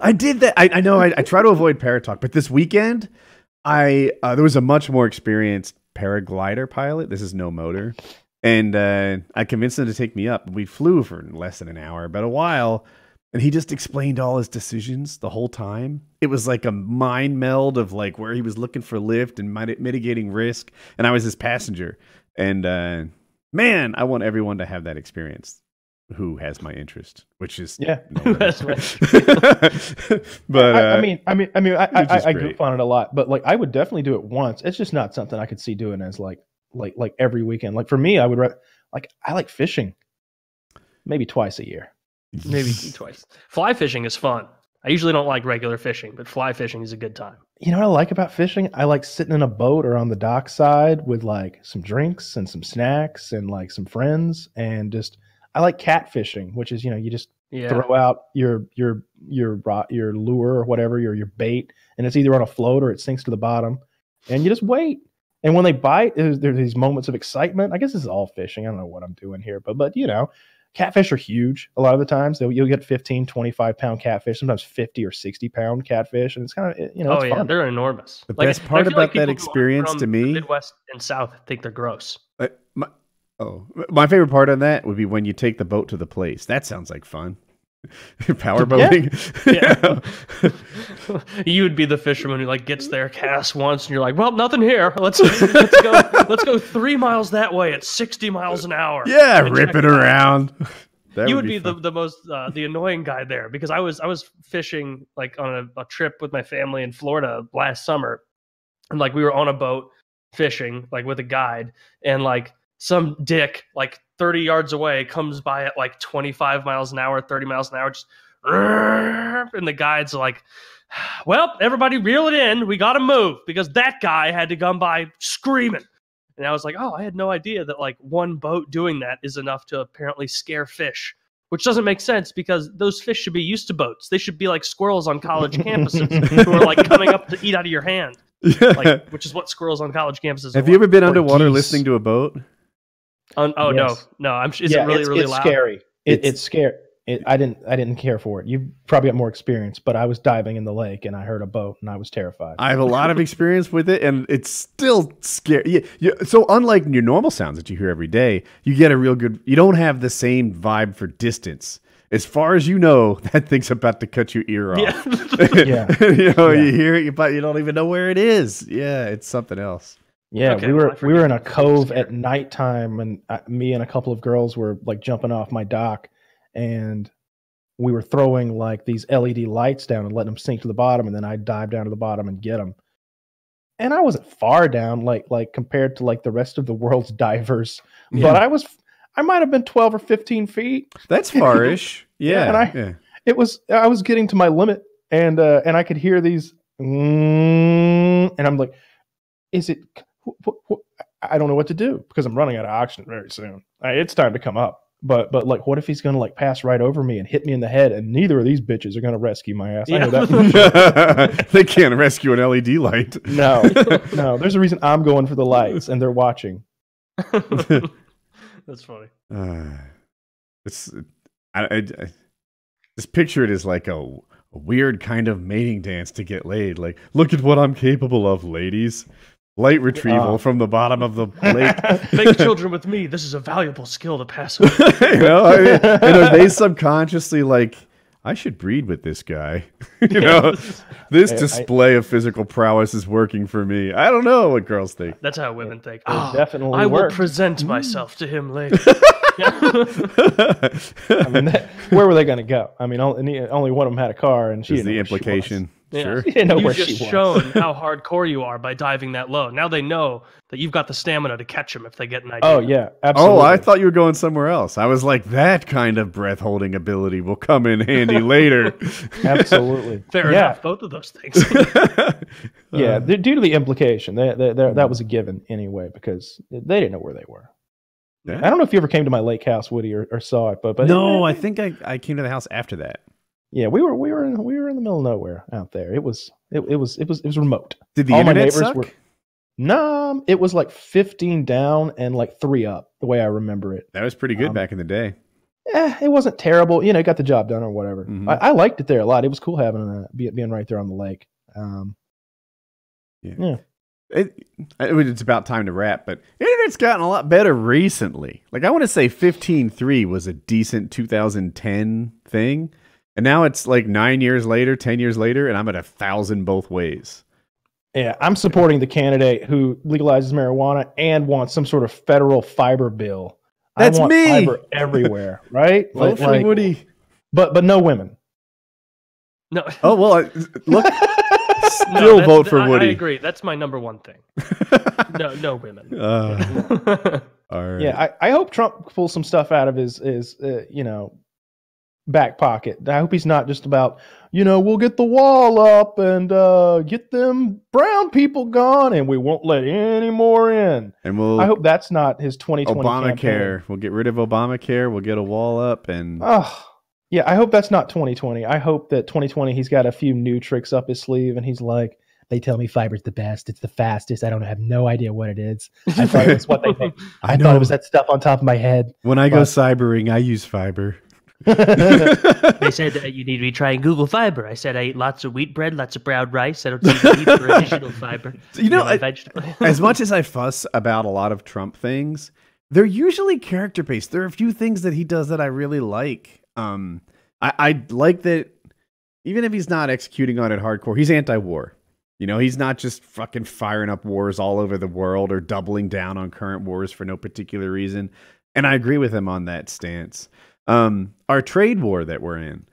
I did that. I know. I try to avoid paratalk, but this weekend, there was a much more experienced paraglider pilot. This is no motor. And I convinced him to take me up. We flew for less than an hour, but a while. And he just explained all his decisions the whole time. It was like a mind meld of like where he was looking for lift and mitigating risk. And I was his passenger. And man, I want everyone to have that experience who has my interest, which is that's right. But I goof on it a lot. But like I would definitely do it once. It's just not something I could see doing as like every weekend. Like for me, I would I like fishing maybe twice a year. Maybe twice. Fly fishing is fun. I usually don't like regular fishing, but fly fishing is a good time. You know what I like about fishing? I like sitting in a boat or on the dockside with like some drinks and some snacks and like some friends, and just I like catfishing, which is you just throw out your lure or whatever your bait, and it's either on a float or it sinks to the bottom, and you just wait. And when they bite, there's these moments of excitement. I guess this is all fishing. I don't know what I'm doing here, but catfish are huge a lot of the times. You'll get 15, 25-pound catfish, sometimes 50 or 60-pound catfish. And it's kind of, it's fun. They're enormous. The best part about that experience to me, Midwest and South, think they're gross. My favorite part on that would be when you take the boat to the place. That sounds like fun. Power boating. Yeah. You would be the fisherman who like gets there, casts once, and you're like, well, nothing here. Let's go 3 miles that way at 60 miles an hour. Yeah, rip it around. You would be the most the annoying guy there, because I was fishing like on a trip with my family in Florida last summer, and like we were on a boat fishing like with a guide, and like some dick like 30 yards away comes by at like 25 miles an hour, 30 miles an hour, just and the guide's like, well, everybody reel it in, we gotta move, because that guy had to come by screaming. And I was like, oh, I had no idea that like one boat doing that is enough to apparently scare fish, which doesn't make sense, because those fish should be used to boats. They should be like squirrels on college campuses who are like coming up to eat out of your hand, like, which is what squirrels on college campuses Have are you ever been or underwater geese. listening to a boat? Yes. No. Is it really loud? Scary. It's scary. I didn't care for it. You probably got more experience, but I was diving in the lake and I heard a boat and I was terrified. I have a lot of experience with it, and it's still scary. So unlike your normal sounds that you hear every day, you get a real good. You don't have the same vibe for distance. As far as you know, that thing's about to cut your ear off. Yeah. You hear it, but you don't even know where it is. Yeah, it's something else. Yeah, Okay, we were in a I'm cove scared. at nighttime, and me and a couple of girls were like jumping off my dock, and we were throwing like these LED lights down and letting them sink to the bottom, and then I'd dive down to the bottom and get them. And I wasn't far down, like compared to like the rest of the world's divers, but I might have been 12 or 15 feet. That's farish. Yeah, and I was getting to my limit, and I could hear these, and I'm like, is it? I don't know what to do, because I'm running out of oxygen very soon. It's time to come up. But like, what if he's gonna like pass right over me and hit me in the head? And neither of these bitches are gonna rescue my ass. I know that. They can't rescue an LED light. No. There's a reason I'm going for the lights, and they're watching. That's funny. I just picture it as like a weird kind of mating dance to get laid. Like, look at what I'm capable of, ladies. Light retrieval from the bottom of the lake. Make children with me. This is a valuable skill to pass on. And are they subconsciously like, I should breed with this guy? This display of physical prowess is working for me. I don't know what girls think. That's how women think. Definitely I will works. present myself to him later. I mean, where were they going to go? I mean, only one of them had a car, and she Is didn't the know where she implication. was. Sure. She didn't know where You've just she was. shown how hardcore you are by diving that low. Now they know that you've got the stamina to catch them if they get an idea. Oh yeah, absolutely. Oh, I thought you were going somewhere else. I was like, that kind of breath holding ability will come in handy later. Absolutely. Fair enough. Both of those things. Yeah, due to the implication, that was a given anyway, because they didn't know where they were. Yeah. I don't know if you ever came to my lake house, Woody, or saw it, but No, I think I came to the house after that. yeah, we were in the middle of nowhere out there. It was remote. Did the All my internet neighbors suck? were. No, it was like 15 down and like 3 up, the way I remember it. That was pretty good back in the day. It wasn't terrible. It got the job done or whatever. Mhm. I liked it there a lot. It was cool having being right there on the lake. Yeah. It's about time to wrap, but internet's gotten a lot better recently. Like, I want to say 15.3 was a decent 2010 thing, and now it's like 9 years later, 10 years later, and I'm at 1,000 both ways. Yeah, I'm supporting the candidate who legalizes marijuana and wants some sort of federal fiber bill. That's I want me. fiber everywhere, right? Vote for Woody. But no women. No. Oh, well, look, No, still vote for Woody. I agree. That's my number one thing. No women. All right. Yeah, I hope Trump pulls some stuff out of his back pocket. I hope he's not just about, we'll get the wall up and get them brown people gone, and we won't let any more in. And I hope that's not his 2020 Obamacare. campaign. We'll get rid of Obamacare. We'll get a wall up, and Yeah, I hope that's not 2020. I hope that 2020 he's got a few new tricks up his sleeve, and he's like, they tell me fiber's the best. It's the fastest. I have no idea what it is. I thought it was what they think. I thought it was that stuff on top of my head. When I go cybering, I use fiber. They said you need to be trying Google Fiber. I said I eat lots of wheat bread, lots of brown rice. I don't need to eat for additional fiber. As much as I fuss about a lot of Trump things, they're usually character based. There are a few things that he does that I really like. I like that. Even if he's not executing on it hardcore, he's anti-war. You know, he's not just fucking firing up wars all over the world or doubling down on current wars for no particular reason. And I agree with him on that stance. Our trade war that we're in,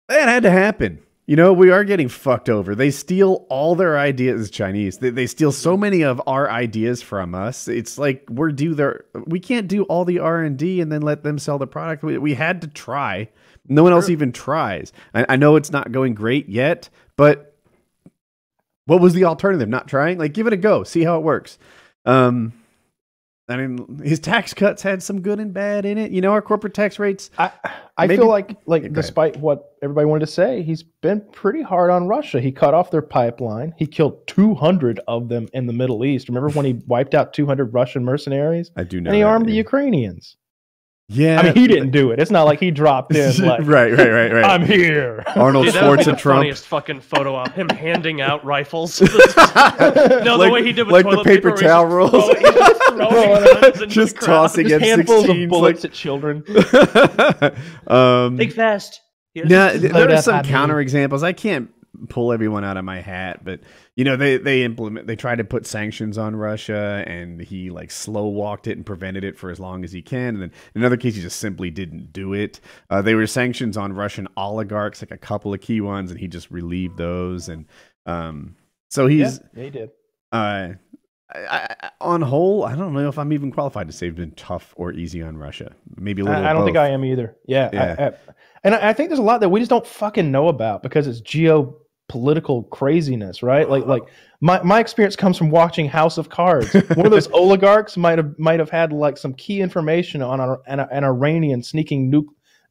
that had to happen. You know, we are getting fucked over. They steal all their ideas, Chinese. They steal so many of our ideas from us. It's like we can't do all the R&D and then let them sell the product. We had to try. No one else even tries. I know it's not going great yet, but what was the alternative? Not trying? Like, give it a go. See how it works. I mean, his tax cuts had some good and bad in it. You know, our corporate tax rates. I feel like despite what everybody wanted to say, he's been pretty hard on Russia. He cut off their pipeline. He killed 200 of them in the Middle East. Remember when he wiped out 200 Russian mercenaries? I do know. And he armed the Ukrainians. Yeah. I mean, he didn't do it. It's not like he dropped in like, right. I'm here. Arnold Dude, that would be Schwarzenegger the Trump. funniest fucking photo of him handing out rifles. No, the way he did with like the toilet paper paper, towel rolls. Just tossing Just handfuls of M16s, bullets at children. Think fast. Here's Yeah, some- there are up, some I mean. counter examples. I can't pull everyone out of my hat, but you know, they tried to put sanctions on Russia, and he like slow walked it and prevented it for as long as he can. And then in another case, he just simply didn't do it. There were sanctions on Russian oligarchs, like a couple of key ones, and he just relieved those. And so he's Yeah, he did. on whole, I don't know if I'm even qualified to say it's been tough or easy on Russia. Maybe a little. I don't think I am either. Yeah. I think there's a lot that we just don't fucking know about because it's geopolitical craziness, right? Like my experience comes from watching House of Cards. One of those oligarchs might have had like some key information on an Iranian sneaking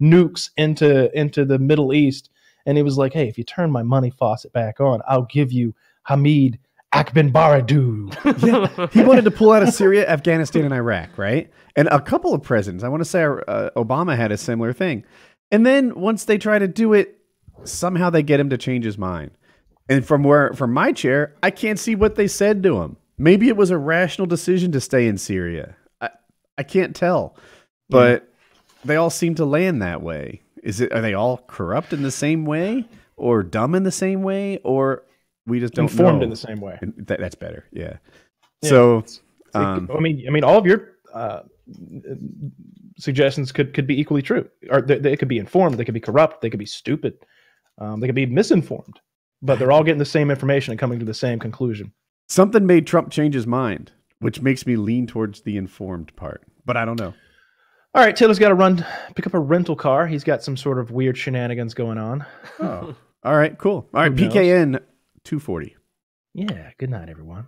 nukes into the Middle East, and it was like, hey, if you turn my money faucet back on, I'll give you Hamid Akben Baradou. Yeah, he wanted to pull out of Syria, Afghanistan, and Iraq, right? And a couple of presidents, I want to say Obama had a similar thing. And then once they try to do it, somehow they get him to change his mind. And from my chair, I can't see what they said to him. Maybe it was a rational decision to stay in Syria. I can't tell. But they all seem to land that way. Are they all corrupt in the same way? Or dumb in the same way? Or we just don't informed know. in the same way. That's better. Yeah. So, I mean, all of your suggestions could be equally true. Or they could be informed. They could be corrupt. They could be stupid. They could be misinformed. But they're all getting the same information and coming to the same conclusion. something made Trump change his mind, which makes me lean towards the informed part. But I don't know. All right, Taylor's got to pick up a rental car. He's got some sort of weird shenanigans going on. Oh, all right, cool. All right, Who knows? PKN 240. Yeah, good night, everyone.